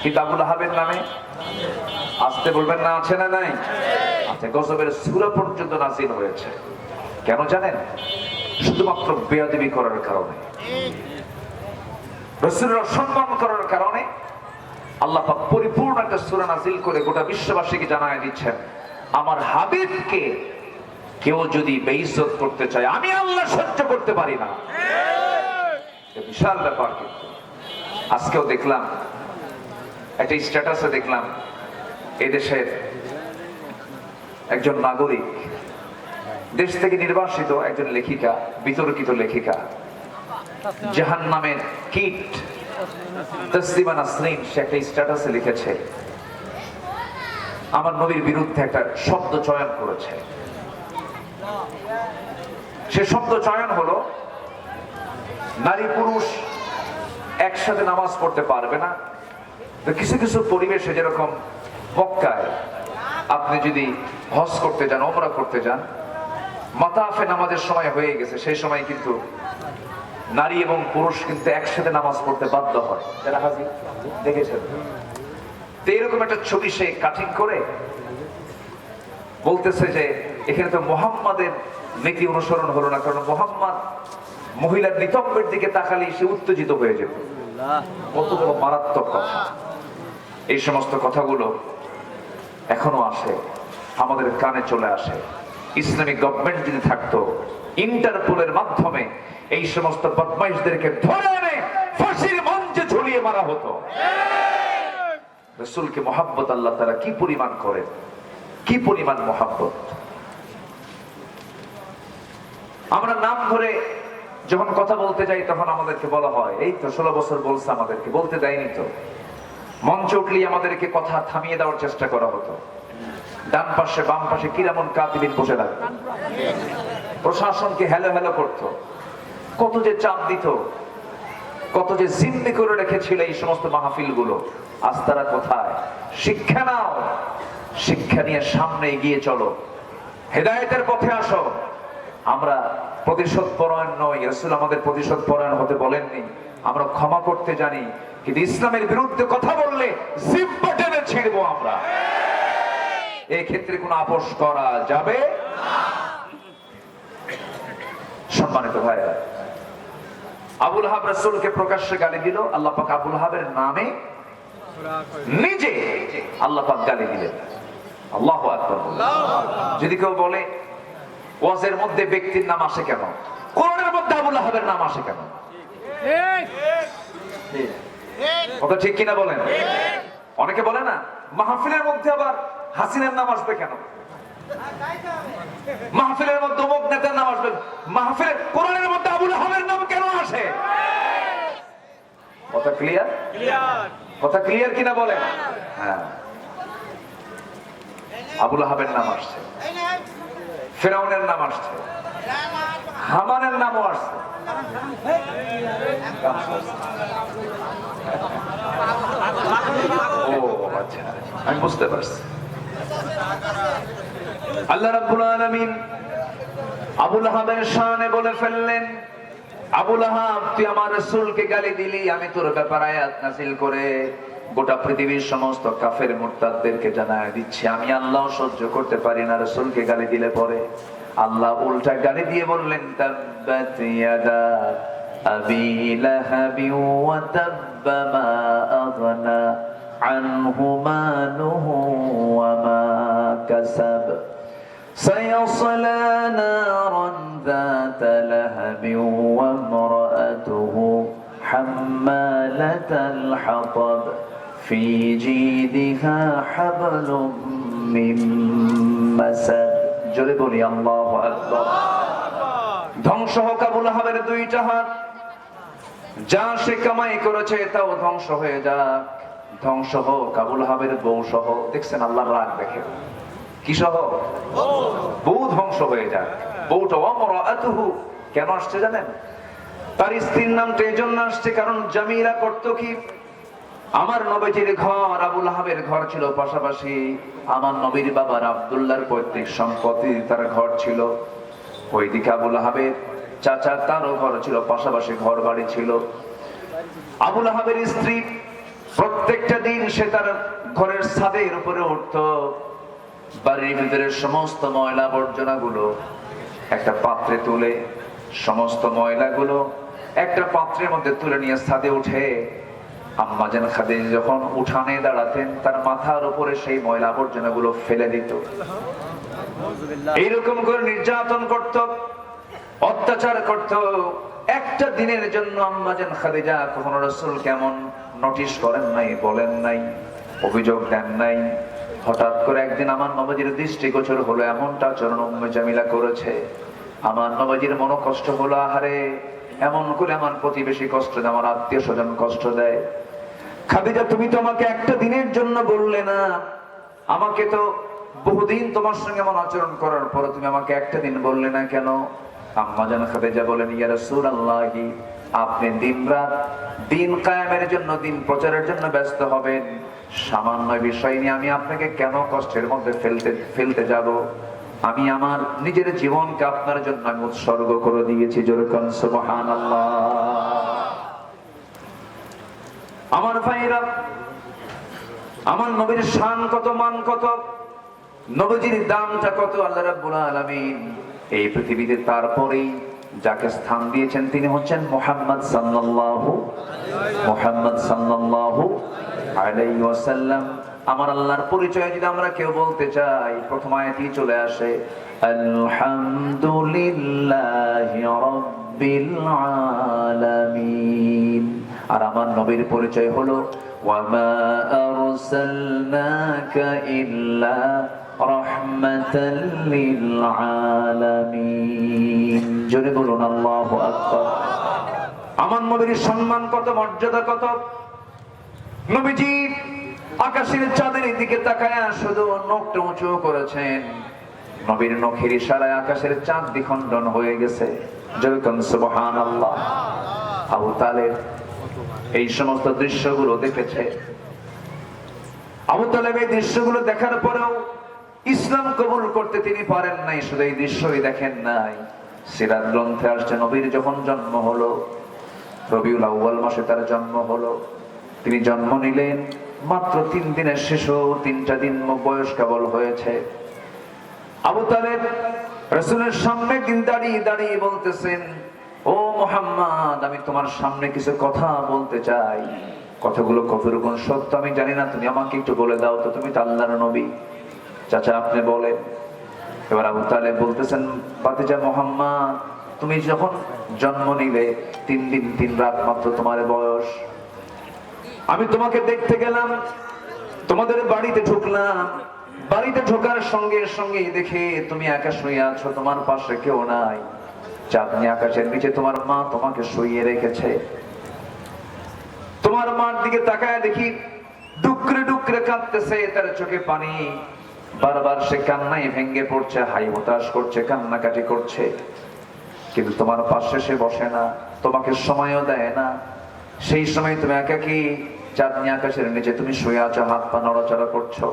কিন্তু আবু লাহাবের নামে, আসতে বলবেন না, আছে না নাই? আছে। গজবের সূরা পর্যন্ত নাযিল হয়েছে। কেন জানেন? শুধুমাত্র বেয়াদবি করার কারণে, রাসূলের অসম্মান করার কারণে আল্লাহ পাক পরিপূর্ণ একটা সূরা নাযিল করে গোটা বিশ্ববাসীকে জানায় দিচ্ছেন, আমার হাবিবকে কেউ যদি বেইজ্জত করতে চায়, আমি আল্লাহ সহ্য করতে পারি না। বিশাল ব্যাপার। কিন্তু আজকেও দেখলাম একটা স্ট্যাটাসে, দেখলাম এই দেশের একজন নাগরিক, দেশ থেকে নির্বাসিত একজন লেখিকা, বিতর্কিত লেখিকা, জাহান্নামের কীট তাসলিমা নাসরিন, সে একটা স্ট্যাটাসে লিখেছে, আমার নবীর বিরুদ্ধে একটা শব্দ চয়ন করেছে। সে শব্দ চয়ন হলো, নারী পুরুষ একসাথে নামাজ পড়তে পারবে না। তো কিছু কিছু পরিবেশে, যেরকম মক্কায় আপনি যদি হজ করতে যান, ওমরা করতে যান, মাতাফে নামাজের সময় হয়ে গেছে, সেই সময় কিন্তু নারী এবং পুরুষ কিন্তু একসাথে নামাজ পড়তে বাধ্য হয়। যারা হাজি দেখেছেন, তো এরকম একটা ছবি সে কাটিং করে বলতেছে যে এখানে তো মুহাম্মাদের নীতি অনুসরণ হলো না, কারণ মুহাম্মদ মহিলার নিতম্বের দিকে তাকালে সে উত্তেজিত হয়ে যেত। কত বড় মারাত্মক কথা! এই সমস্ত কথাগুলো এখনো আসে, আমাদের কানে চলে আসে। ইসলামিক গভর্নমেন্ট যদি থাকতো, ইন্টারপোলের মাধ্যমে এই সমস্ত বদমাইশদেরকে ধরে এনে ফাঁসির মঞ্চে ঝুলিয়ে মারা হতো। রাসূলকে মহব্বত আল্লাহ তাআলা কি পরিমাণ করেন, কি পরিমাণ মহব্বত! আমরা নাম ধরে যখন কথা বলতে যাই, তখন আমাদেরকে বলা হয়, এই তো 16 বছর বলছে, আমাদেরকে বলতে দেয়নি তো। মঞ্চে উঠলেই আমাদেরকে কথা থামিয়ে দেওয়ার চেষ্টা করা হতো। ডান পাশে বাম পাশে কিরামন কাতিবিন বসে থাকতো, প্রশাসনকে হেলো হেলো করতো, কত যে চাপ দিত, কত যে জিম্মি করে রেখেছিল এই সমস্ত মাহফিল গুলো। আজ তারা কোথায়? শিক্ষা নাও, শিক্ষা নিয়ে সামনে এগিয়ে চলো, হেদায়েতের পথে আসো। আমরা প্রতিশোধ পরায়ণ নই, রাসূল আমাদের প্রতিশোধ পরায়ণ হতে বলেননি। আমরা ক্ষমা করতে জানি, কিন্তু ইসলামের বিরুদ্ধে কথা বললে জিহ্বা টেনে ছিঁড়বো আমরা। এই ক্ষেত্রে কোনো আপোষ করা যাবে না। সম্মানিত ভাইরা, আবু লাহাব রাসূলকে প্রকাশ্যে গালি দিল। আল্লাহ পাক আবু লাহাবের নামে নিজে আল্লাহ পাক গালি দিলেন। আল্লাহু আকবার। যদি কেউ বলে ওয়াজের মধ্যে ব্যক্তির নাম আসে কেন, কোরআনের মধ্যে আবু লাহাবের নাম আসে কেন? কথা ঠিক কিনা বলেন? অনেকে বলে না, মাহফিলের মধ্যে আবার হাসিনার নাম আসবে কেন? মাহফিলের মধ্যে অমুক নেতার নাম আসবে, মাহফিলের কোরআনের মধ্যে আবুল আহাবের নাম কেন আসে? কথা ক্লিয়ার? কথা ক্লিয়ার কিনা বলেন? হ্যাঁ, আবুল আহাবের নাম আসছে, ফেরাউনের নাম আসছে, হামানের নামও আসছে। ও আচ্ছা, আমি বুঝতে পারছি। আল্লাহ রাব্বুল আলামিন আবুল আহাবের শানে বলে ফেললেন, আবুল আহাব তুই আমার রাসূলকে গালি দিলি, আমি তোর ব্যাপারে আয়াত নাযিল করে গোটা পৃথিবীর সমস্ত কাফের মুরতাদদেরকে জানায় দিচ্ছি, আমি আল্লাহ সহ্য করতে পারি না রাসূলকে গালি দিলে পরে। আল্লাহ উল্টা গালি দিয়ে বললেন, তাব্বাত ইয়াদা আবি লাহাবি ওয়া তাব্বা মা আগনা আনহু মালুহু ওয়া মা কাসাব সায়াসলা নারান যাতা লাহাবি ওয়া ইমরাআতুহু হাম্মালাতাল হাতাব ফি জিদিহা হাবলুম মিন মাসাদ। জোরে বলি আল্লাহু আকবার। ধ্বংস হোক আবুল আহাবের দুইটা হাত, যা সে কামাই করেছে তাও ধ্বংস হয়ে যাক। ধ্বংস হোক আবুল আহাবের বউ সহ। দেখছেন আল্লাহর রাগ দেখে, কি সহ? বউ ধ্বংস হয়ে যাক। বউটা ওয়ামরাআতুহু কেন আসছে জানেন? তার স্ত্রীর নামটা এই জন্য আসছে কারণ জামিলা করতো কি, আমার নবীজির ঘর আবুল আহাবের ঘর ছিল পাশাপাশি, আমার নবীর বাবার আব্দুল্লাহর পৈতৃক সম্পত্তি তার ঘর ছিল ওইদিকে, আবুল আহাবের চাচা তারও ঘর ছিল পাশাপাশি, ঘর বাড়ি ছিল। আবুল আহাবের স্ত্রী প্রত্যেকটা দিন সে তার ঘরের ছাদের উপরে উঠতো, বাড়ির ভিতরে সমস্ত ময়লা আবর্জনা গুলো একটা পাত্রে তুলে, সমস্ত ময়লা গুলো একটা পাত্রের মধ্যে তুলে নিয়ে ছাদে উঠে আম্মাজান খাদিজা যখন উঠানে দাঁড়াতেন তার মাথার উপরে সেই ময়লা আবর্জনা গুলো ফেলে দিত। এইরকম করে নির্যাতন করত, অত্যাচার করত। একটা দিনের জন্য আম্মাজান খাদিজা কখনো রাসূল কেমন নোটিশ করেন নাই, বলেন নাই, অভিযোগ দেন নাই। হঠাৎ করে একদিন আমার নবীজির দৃষ্টিগোচর হলো এমনটা আচরণ উম্মে জামিলা করেছে। আমার নবীজির মনে কষ্ট হলো, আহারে এমন করে আমার প্রতিবেশী কষ্ট দেয়, আমার আত্মীয় স্বজন কষ্ট দেয়। খাদিজা তুমি তো আমাকে একটা দিনের জন্য বললে না, আমাকে তো বহুদিন তোমার সঙ্গে এমন আচরণ করার পর তুমি আমাকে একটা দিন বললে না কেন? আম্মাজান খাদিজা বলেন, ইয়া রাসূলুল্লাহি আপনি দিনরাত দিন কায়েমের জন্য, দিন প্রচারের জন্য ব্যস্ত হবেন, সামান্য বিষয় নিয়ে আমি আপনাকে কেন কষ্টের মধ্যে ফেলতে যাব? আমি আমার নিজের জীবনকে আপনার জন্য আমি উৎসর্গ করে দিয়েছি। জোরে কোন সুবহানাল্লাহ। আমার ভাইরা, আমার নবীর শান কত, মান কত, নবীজির দামটা কত আল্লাহ রাব্বুল আলামিন এই পৃথিবীতে তারপরেই যাকে স্থান দিয়েছেন তিনি হচ্ছেন মুহাম্মদ সাল্লাল্লাহু আলাইহি ওয়াসাল্লাম। আমার আল্লাহর পরিচয় যদি আমরা কেউ বলতে চাই, প্রথম আয়াতেই চলে আসে আলহামদুলিল্লাহি রাব্বিল আলামিন। আর আমার নবীর পরিচয় হলো ওয়া মা আরসালনাকা ইল্লা রাহমাতাল লিল আলামিন। জোরে বলুন আল্লাহু আকবার। আমার নবীর সম্মান কত, মর্যাদা কত। নবীজি আকাশের চাঁদের দিকে তাকায়া শুধু নখটা উঁচু করেছেন, নবীর নখের ইশারায় আকাশের চাঁদ দ্বিখণ্ডন হয়ে গেছে। যেরকম সুবহানাল্লাহ। আবু তালেব এই সমস্ত দৃশ্যগুলো দেখেছে। আবু তালেব এই দৃশ্যগুলো দেখার পরেও ইসলাম কবুল করতে তিনি পারেন নাই। শুধু এই দৃশ্যই দেখেন নাই, সিরাত গ্রন্থে আসছে নবীর যখন জন্ম হলো, রবিউল আউয়াল মাসে তার জন্ম হলো, তিনি জন্ম নিলেন, মাত্র 3 দিনের শিশু, 3টা দিন বয়স কেবল হয়েছে। আবু তালেব রাসূলের সামনে দিন দাঁড়িয়ে দাঁড়িয়ে বলতেছেন, ও মুহাম্মদ আমি তোমার সামনে কিছু কথা বলতে চাই, কথাগুলো কতটুকু সত্য আমি জানি না, তুমি আমাকে একটু বলে দাও তো, তুমি তো আল্লাহর নবী। চাচা আপনি বলেন। এবার আবু তালেব বলতেছেন, ভাতিজা মুহাম্মদ তুমি যখন জন্ম নিলে 3 দিন 3 রাত মাত্র তোমার বয়স, আমি তোমাকে দেখতে গেলাম, তোমাদের বাড়িতে ঢুকলাম, বাড়িতে ঢোকার সঙ্গে সঙ্গে দেখে তুমি একা শুয়ে আছো, তোমার পাশে কেউ নাই। চাঁদনি আকাশের নিচে তোমার মা তোমাকে শুইয়ে রেখেছে। তোমার মার দিকে তাকায় দেখি ডুকরে ডুকরে কাঁদতেছে, তার চোখে পানি, বারবার সে কান্নায় ভেঙ্গে পড়ছে, হাই হতাশ করছে, কান্নাকাটি করছে। কিন্তু তোমার পাশে সে বসে না, তোমাকে সময়ও দেয় না। সেই সময় তুমি একাকী চাঁদনি আকাশের নিচে তুমি শুয়ে আছো, হাত পা নড়াচড়া করছো।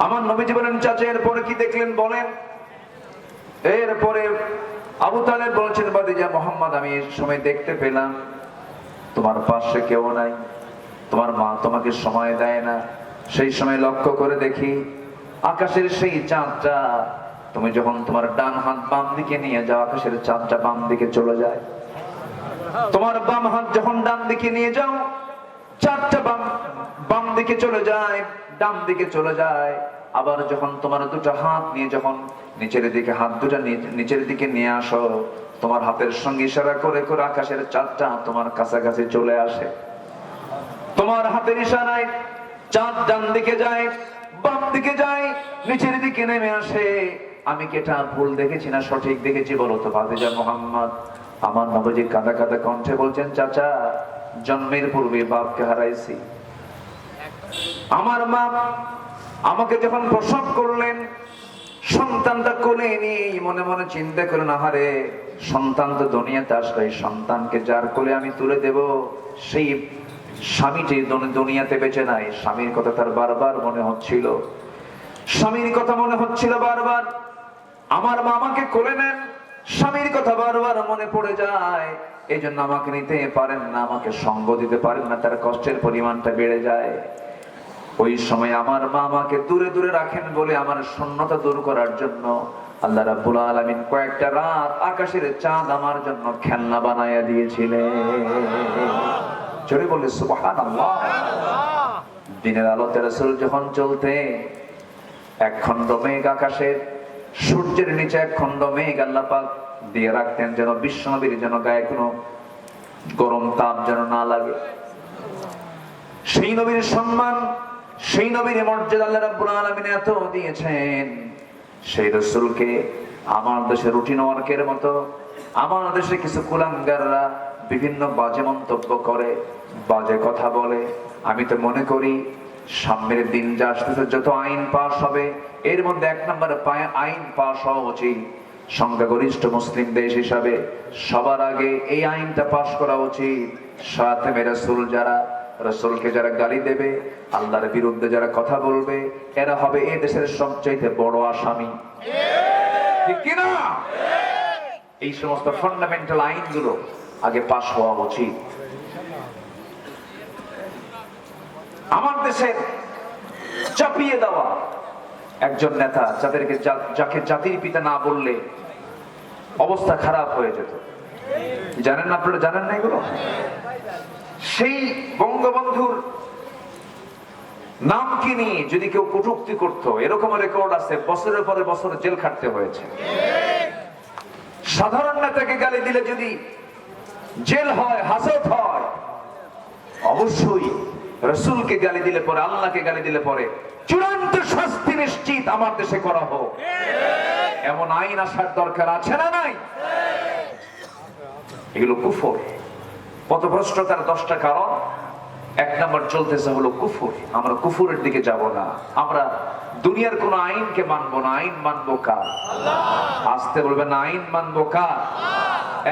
আমার নবীজি বলেন, চাচা এরপরে কি দেখলেন বলেন? এরপরে আবু তালেব বলছেন, ভাতিজা মুহাম্মদ, আমি এই সময় দেখতে পেলাম তোমার পাশে কেউ নাই, তোমার মা তোমাকে সময় দেয় না। সেই সময় লক্ষ্য করে দেখি আকাশের সেই চাঁদটা, তুমি যখন তোমার ডান হাত বাম দিকে নিয়ে যাও, আকাশের চাঁদটা বাম দিকে চলে যায়। তোমার বাম হাত যখন ডান দিকে নিয়ে যাও, চাঁদটা বাম দিকে চলে যায়, ডান দিকে চলে যায়। আবার যখন তোমার দুটো হাত নিয়ে যখন নিচের দিকে, হাত দুটা নিচের দিকে নিয়ে আসো, তোমার হাতের সঙ্গে ইশারা করে করে আকাশের চাঁদটা তোমার কাছাকাছি চলে আসে। তোমার হাতের ইশারায় চাঁদ ডান দিকে যায়, বাম দিকে যায়, নিচের দিকে নেমে আসে। আমি কি এটা ভুল দেখেছি না সঠিক দেখেছি বলো তো ভাতিজা মুহাম্মদ? আমার নবীজি কাঁদা কাঁদা কণ্ঠে বলছেন, চাচা জন্মের পূর্বে বাপকে হারাইছি। আমার মা আমাকে যখন প্রসব করলেন, সন্তানটা কোলে নিয়ে মনে মনে চিন্তা করেন, আহারে সন্তান তো দুনিয়াতে আসলে, সন্তানকে যার কোলে আমি তুলে দেব, সেই স্বামীটি দুনিয়াতে বেঁচে নাই। স্বামীর কথা তার বারবার মনে হচ্ছিল, স্বামীর কথা মনে হচ্ছিল বারবার। আমার মা আমাকে কোলে নেন, স্বামীর কথা বারবার মনে পড়ে যায়। এই জন্য আমাকে নিতে পারেন না, আমাকে সঙ্গ দিতে পারেন না, তার কষ্টের পরিমাণটা বেড়ে যায়। ওই সময় আমার মা আমাকে দূরে দূরে রাখেন বলে আমার শূন্যতা দূর করার জন্য আল্লাহ রাব্বুল আলামিন কয়েকটা রাত আকাশের চাঁদ আমার জন্য খেলনা বানায়া দিয়েছিলেন। জোরে বলে সুবহানাল্লাহ। দিনের আলোতে রাসূল যখন চলতে, এক খণ্ড মেঘ আকাশের, সূর্যের নিচে এক খণ্ড মেঘ আল্লাহ পাক দিয়ে রাখতেন, যেন বিশ্বনবীর যেন গায়ে কোনো গরম তাপ যেন না লাগে। সেই নবীর সম্মান, সেই নবীর মর্যাদা আল্লাহ রাব্বুল আলামিন এত দিয়েছেন, সেই রাসূলকে আমার দেশে রুটিন ওয়ার্কের মতো আমার দেশে কিছু কুলাঙ্গাররা বিভিন্ন বাজে মন্তব্য করে, বাজে কথা বলে। আমি তো মনে করি সামনের দিন যা আসতেছে, যত আইন পাস হবে, এর মধ্যে এক নম্বরে আইন পাস হওয়া উচিত সংখ্যাগরিষ্ঠ মুসলিম দেশ হিসাবে সবার আগে এই আইনটা পাস করা উচিত, সাথে রাসূল যারা, রাসূলকে যারা গালি দেবে, আল্লাহর বিরুদ্ধে যারা কথা বলবে, এরা হবে এই দেশের সবচেয়ে বড় আসামি। ঠিক কি না? এই সমস্ত ফান্ডামেন্টাল আইনগুলো আগে পাস হওয়া উচিত। আমার দেশের চাপিয়ে দেওয়া একজন নেতা, যাদেরকে যাকে জাতির পিতা না বললে অবস্থা খারাপ হয়ে যেত, জানেন না আপনারা? জানেন না এগুলো? সেই বঙ্গবন্ধুর নাম কি নিয়ে যদি কেউ কটূক্তি করতো, এরকম রেকর্ড আছে, বছরের পরে বছর জেল খাটতে হয়েছে। সাধারণ নেতাকে গালি দিলে যদি জেল হয়, হাজত হয়, অবশ্যই রাসূলকে গালি দিলে পরে, আল্লাহকে গালি দিলে পরে চূড়ান্ত শাস্তি নিশ্চিত আমার দেশে করা হোক, এমন আইন আসার দরকার আছে না নাই? এগুলো কুফর, পথভ্রষ্টতার 10টা কারণ। এক নম্বর চলতেছে হলো কুফর। আমরা কুফরের দিকে যাব না, আমরা দুনিয়ার কোন আইনকে মানবো না। আইন মানবো কার? আসতে বলবেন, আইন মানবো কার?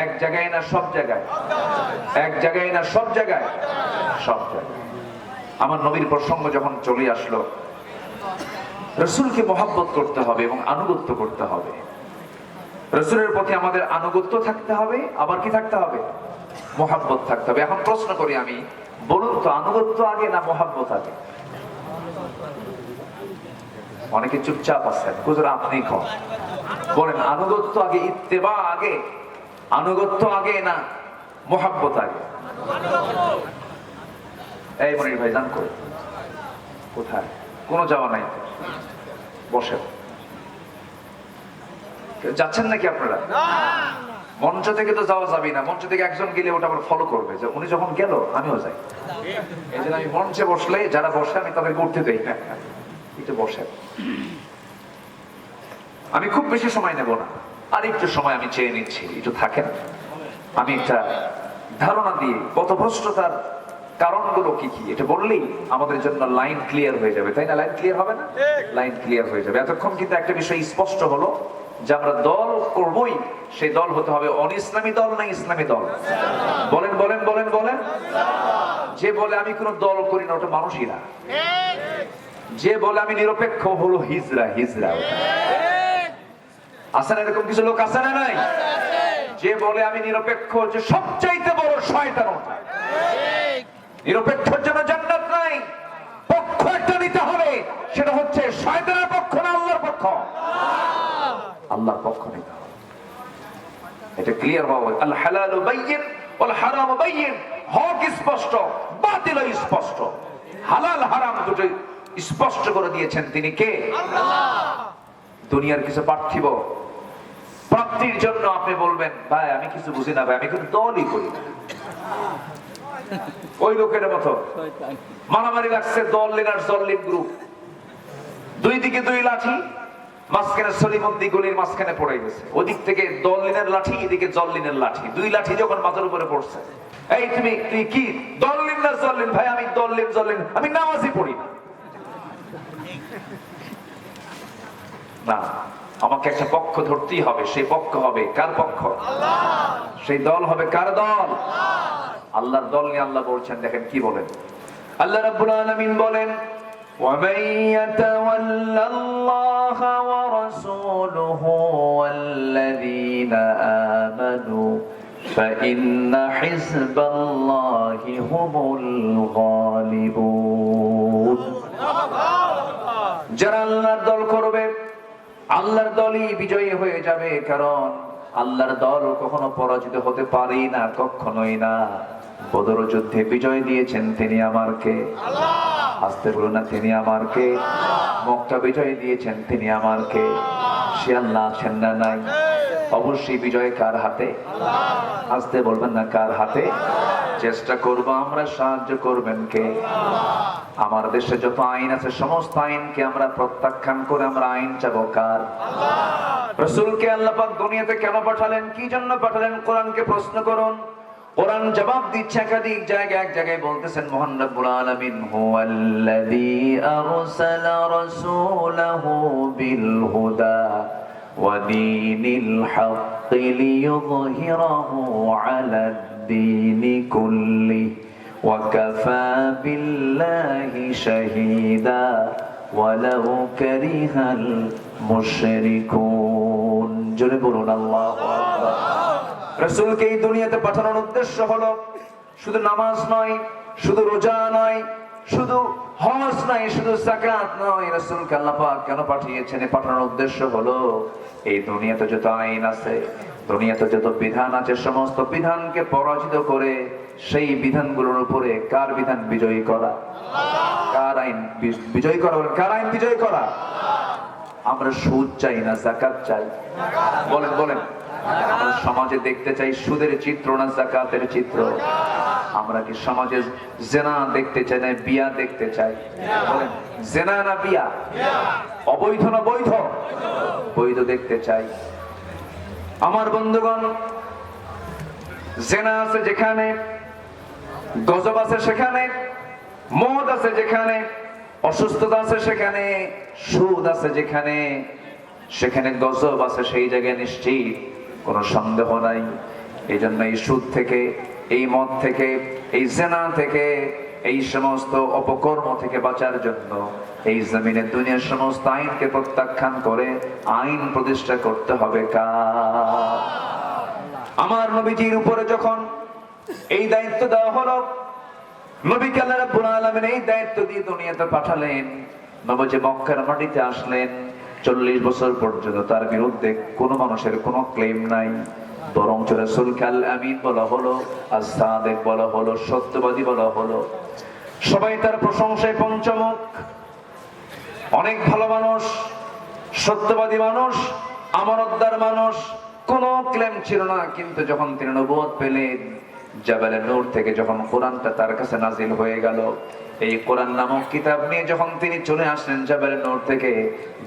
এক জায়গায় না সব জায়গায়? এক জায়গায় না সব জায়গায়? সব জায়গায়। আমার নবীর প্রসঙ্গ যখন চলে আসলো, রাসূলকে মহব্বত করতে হবে এবং আনুগত্য করতে হবে। রাসূলের প্রতি আমাদের আনুগত্য থাকতে হবে, আবার কি থাকতে হবে? মহব্বত থাকতে হবে। এখন প্রশ্ন করি আমি, বলুন তো, আনুগত্য আগে না মহব্বত আগে? অনেকে চুপচাপ আছেন, হুজুর আপনি কন, বলেন আনুগত্য আগে, ইত্তেবা আগে, আনুগত্য আগে না মহব্বত আগে? এই মনির ভাই জান কই? কোথায়? কোনো যাওয়া নাই, বসেন। যাচ্ছেন নাকি আপনারা? মঞ্চ থেকে তো যাওয়া যাবে না, মঞ্চ থেকে একজন গেলে ওটা আবার ফলো করবে যে উনি যখন গেল আমিও যাই। এই জন্য আমি মঞ্চে বসলে যারা বসে আমি তাদেরকে উঠতে দেই না। একটু বসেন, আমি খুব বেশি সময় নেব না, আর একটু সময় আমি চেয়ে নিচ্ছি, একটু থাকেন। আমি একটা ধারণা দিয়ে পথভ্রষ্টতার কারণগুলো কি কি এটা বললেই আমাদের জন্য লাইন ক্লিয়ার হয়ে যাবে, তাই না? লাইন ক্লিয়ার হবে না? লাইন ক্লিয়ার হয়ে যাবে। এতক্ষণ কিন্তু একটা বিষয় স্পষ্ট হলো যে আমরা দল করবই, সেই দল হতে হবে অনিসলামী দল না ইসলামী দল? বলেন বলেন বলেন বলেন। যে বলে আমি কোনো দল করি না ওটা মানুষই না। যে বলে আমি নিরপেক্ষ হলো হিজরা। হিজরা আছে না? এরকম কিছু লোক আছে না? নাই? যে বলে আমি নিরপেক্ষ, যে সবচাইতে বড় শয়তান ওটা। নিরপেক্ষের জন্য জান্নাত নাই, পক্ষ একটা নিতে হবে, সেটা হচ্ছে শয়তানের পক্ষ না আল্লাহর পক্ষ? আল্লাহর পক্ষ নিতে হবে। এটা ক্লিয়ার হওয়া। আল হালালু বাইয়িন ওয়াল হারামু বাইয়িন। হক স্পষ্ট, বাতিল স্পষ্ট। হালাল হারাম দুটো স্পষ্ট করে দিয়েছেন তিনি কে? আল্লাহ। দুনিয়ার কিছু পার্থিব প্রাপ্তির জন্য আপনি বলবেন ভাই আমি কিছু বুঝি না, ভাই আমি কিন্তু দলই করি না, ওই লোকের মতো মারামারি লাগছে দল লিডার জল্লিম গ্রুপ, দুই দিকে দুই লাঠি, মাঝখানে সলিমুদ্দি গলির মাঝখানে পড়ে গেছে, ওদিক থেকে দল লিনের লাঠি, এদিকে জল্লিনের লাঠি, দুই লাঠি যখন মাথার উপরে পড়ছে, এই তুই কি দল লিন না জল্লিন? ভাই আমি দল লিন জল্লিন, আমি নামাজই পড়ি না। না, আমাকে একটা পক্ষ ধরতেই হবে, সেই পক্ষ হবে কার পক্ষ? আল্লাহ। সেই দল হবে কার দল? আল্লাহর দল নিয়ে আল্লাহ বলছেন, দেখেন কি বলেন আল্লাহ রাব্বুল আলামিন বলেন, وَمَن يَتَوَلَّ اللَّهَ وَرَسُولَهُ وَالَّذِينَ آمَنُوا فَإِنَّ حِزْبَ اللَّهِ هُمُ الْغَالِبُونَ। যারা আল্লাহর দল করবে, আল্লাহর দলই বিজয়ী হয়ে যাবে, কারণ আল্লাহর দল কখনো পরাজিত হতে পারে না, কখনোই না। বদর যুদ্ধে বিজয় দিয়েছেন তিনি আমার কে? আল্লাহ। আসতে বলুন না, তিনি আমার কে? মক্কা বিজয় দিয়েছেন তিনি আমার কে? সে আল্লাহ আছেন না নাই? অবশ্যই বিজয় কার হাতে? আল্লাহ। আসতে বলবেন না কার হাতে? চেষ্টা করব আমরা, সাহায্য করবেন কে? আমার দেশে যত আইন আছে সমস্ত আইনকে আমরা প্রত্যাখ্যান করে আমরা আইন চাবো কার? আল্লাহ। রাসূলকে আল্লাহ পাক দুনিয়াতে কেন পাঠালেন, কি জন্য পাঠালেন? কোরআনকে প্রশ্ন করুন, কোরআন জবাব দিচ্ছে একাধিক জায়গায়। এক জায়গায় বলতেছেন মহান রব্বুল আলামিন, হুয়াল্লাযী আরসালা রাসূলাহু বিল হুদা ওয়া দীনিল হাক্কি লিইয়ুযহিরাহু আলাদ দীনি কুল্লি ওয়া কাফা বিল্লাহি শাহীদা ওয়ালাউ কারিহাল মুশরিকুন। জোরে বলুন আল্লাহু আকবার। রাসূলকে এই দুনিয়াতে পাঠানোর উদ্দেশ্য হলো শুধু নামাজ নয়, শুধু রোজা নয়, শুধু হজ নয়, শুধু যাকাত নয়। রাসূলকে আল্লাহ পাক কেন পাঠিয়েছেন? পাঠানোর উদ্দেশ্য হলো এই দুনিয়াতে যত আইন আছে, দুনিয়াতে যত বিধান আছে, সমস্ত বিধানকে পরাজিত করে সেই বিধানগুলোর উপরে কার বিধান বিজয়ী করা? কার আইন বিজয়ী করা? কার আইন বিজয়ী করা? আমরা সুদ চাই না যাকাত চাই? বলেন বলেন। আমরা সমাজে দেখতে চাই সুদের চিত্র না যাকাতের চিত্র? আমরা কি সমাজে জেনা দেখতে চাই না বিয়া দেখতে চাই? বলেন, জেনা না বিয়া? অবৈধ না বৈধ? বৈধ দেখতে চাই। আমার বন্ধুগণ, জেনা আছে যেখানে, গজব আছে সেখানে, মদ আছে যেখানে, অসুস্থতা আছে সেখানে, সুদ আছে যেখানে, সেখানে গজব আছে সেই জায়গায় নিশ্চিত কোনো সন্দেহ নাই। এই জন্য এই সুদ থেকে, এই মদ থেকে, এই জেনা থেকে, এই সমস্ত অপকর্ম থেকে বাঁচার জন্য এই জমিনে দুনিয়ার সমস্ত আইনকে প্রত্যাখ্যান করে আইন প্রতিষ্ঠা করতে হবে কার? আমার নবীজির উপরে যখন এই দায়িত্ব দেওয়া হলো, নবীকে আল্লাহ রাব্বুল আলামিন এই দায়িত্ব দিয়ে দুনিয়াতে পাঠালেন। নবী মক্কার মাটিতে আসলেন, 40 বছর পর্যন্ত তার বিরুদ্ধে কোনো মানুষের কোনো ক্লেম নাই, বরং রাসূলকে আল আমিন বলা হলো, as-সাদিক বলা হলো, সত্যবাদী বলা হলো। সবাই তার প্রশংসায় পঞ্চমুখ। অনেক ভালো মানুষ, সত্যবাদী মানুষ, আমানতদার মানুষ, কোনো ক্লেম ছিল না। কিন্তু যখন তিনি নবুয়ত পেলেন, জাবালে নূর থেকে যখন কোরআনটা তার কাছে নাজিল হয়ে গেল, এই কোরআন নামক কিতাব নিয়ে যখন তিনি চলে আসলেন জাবালে নূর থেকে,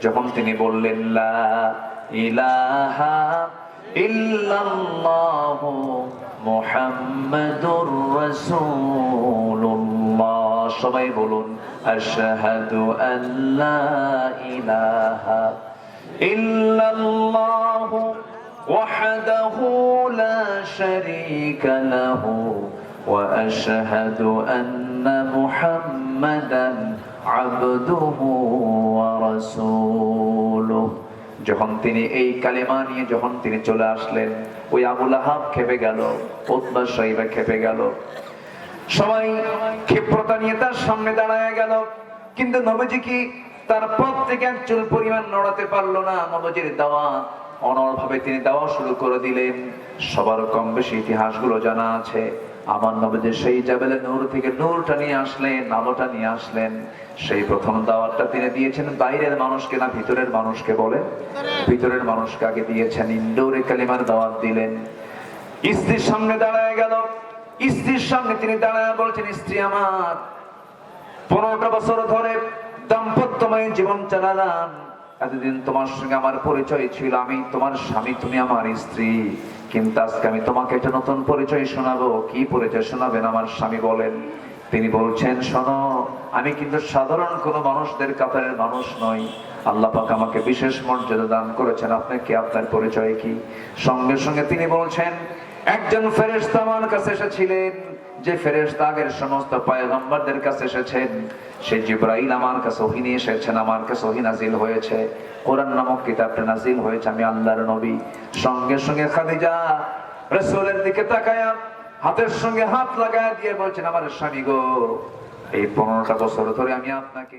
যখন তিনি বললেন লা ইলাহা ইল্লাল্লাহু মুহাম্মাদুর রাসূলুল্লাহ, সবাই বলুন আশহাদু আল্লা ইলাহা ইল্লাল্লাহু ওয়াহদাহু লা শারীকা লাহু ওয়া আশহাদু আন্না মুহাম্মাদান আবদুহু ওয়া রাসূলুহু। যখন তিনি এই কালেমা নিয়ে যখন তিনি চলে আসলেন, ওই আবু লাহাব খেপে গেল, উতবা সাইবা খেপে গেল, সবাই ক্ষিপ্রতা নিয়ে তার সামনে দাঁড়ায় গেল। কিন্তু নবীজি কি তার পথ থেকে এক চুল পরিমাণ নড়াতে পারলো না। নবীজির দাওয়াত অনড়ভাবে তিনি দাওয়া শুরু করে দিলেন। সবার কম বেশি ইতিহাসগুলো জানা আছে। আমার নবীজি সেই জাবালে নূর থেকে নূরটা নিয়ে আসলেন, আলোটা নিয়ে আসলেন। সেই প্রথম দাওয়াতটা তিনি দিয়েছেন বাইরের মানুষকে না ভিতরের মানুষকে? বলেন, ভিতরের মানুষকে আগে দিয়েছেন। ইনডোরে কালিমার দাওয়াত দিলেন। স্ত্রীর সামনে দাঁড়ায় গেল। স্ত্রীর সামনে তিনি দাঁড়ায় বলছেন, স্ত্রী আমার, 15টা বছর ধরে দাম্পত্যময় জীবন চালালাম। এতদিন তোমার সঙ্গে আমার পরিচয় ছিল, আমি তোমার স্বামী, তুমি আমার স্ত্রী। কিন্তু আজকে আমি তোমাকে একটা নতুন পরিচয় শোনাবো। কি পরিচয় শোনাবেন আমার স্বামী? বলেন। তিনি বলছেন, শোনো, আমি কিন্তু সাধারণ কোনো মানুষদের কাতারের মানুষ নই। আল্লাহ পাক আমাকে বিশেষ মর্যাদা দান করেছেন। আপনাকে আপনার পরিচয় কি? সঙ্গে সঙ্গে তিনি বলছেন, একজন ফেরেশতা আমার কাছে এসেছিলেন, যে ফেরেশতা আগের সমস্ত পয়গম্বরদের কাছে এসেছেন। সেই জিবরাইল আমার কাছে ওহী নিয়ে এসেছেন, আমার কাছে ওহী নাজিল হয়েছে, কোরআন নামক কিতাবটা নাজিল হয়েছে, আমি আল্লাহর নবী। সঙ্গে সঙ্গে খাদিজা রাসূলের দিকে তাকায়া হাতের সঙ্গে হাত লাগায় দিয়ে বলছেন, আমার স্বামী গো, এই 15টা বছর ধরে আমি আপনাকে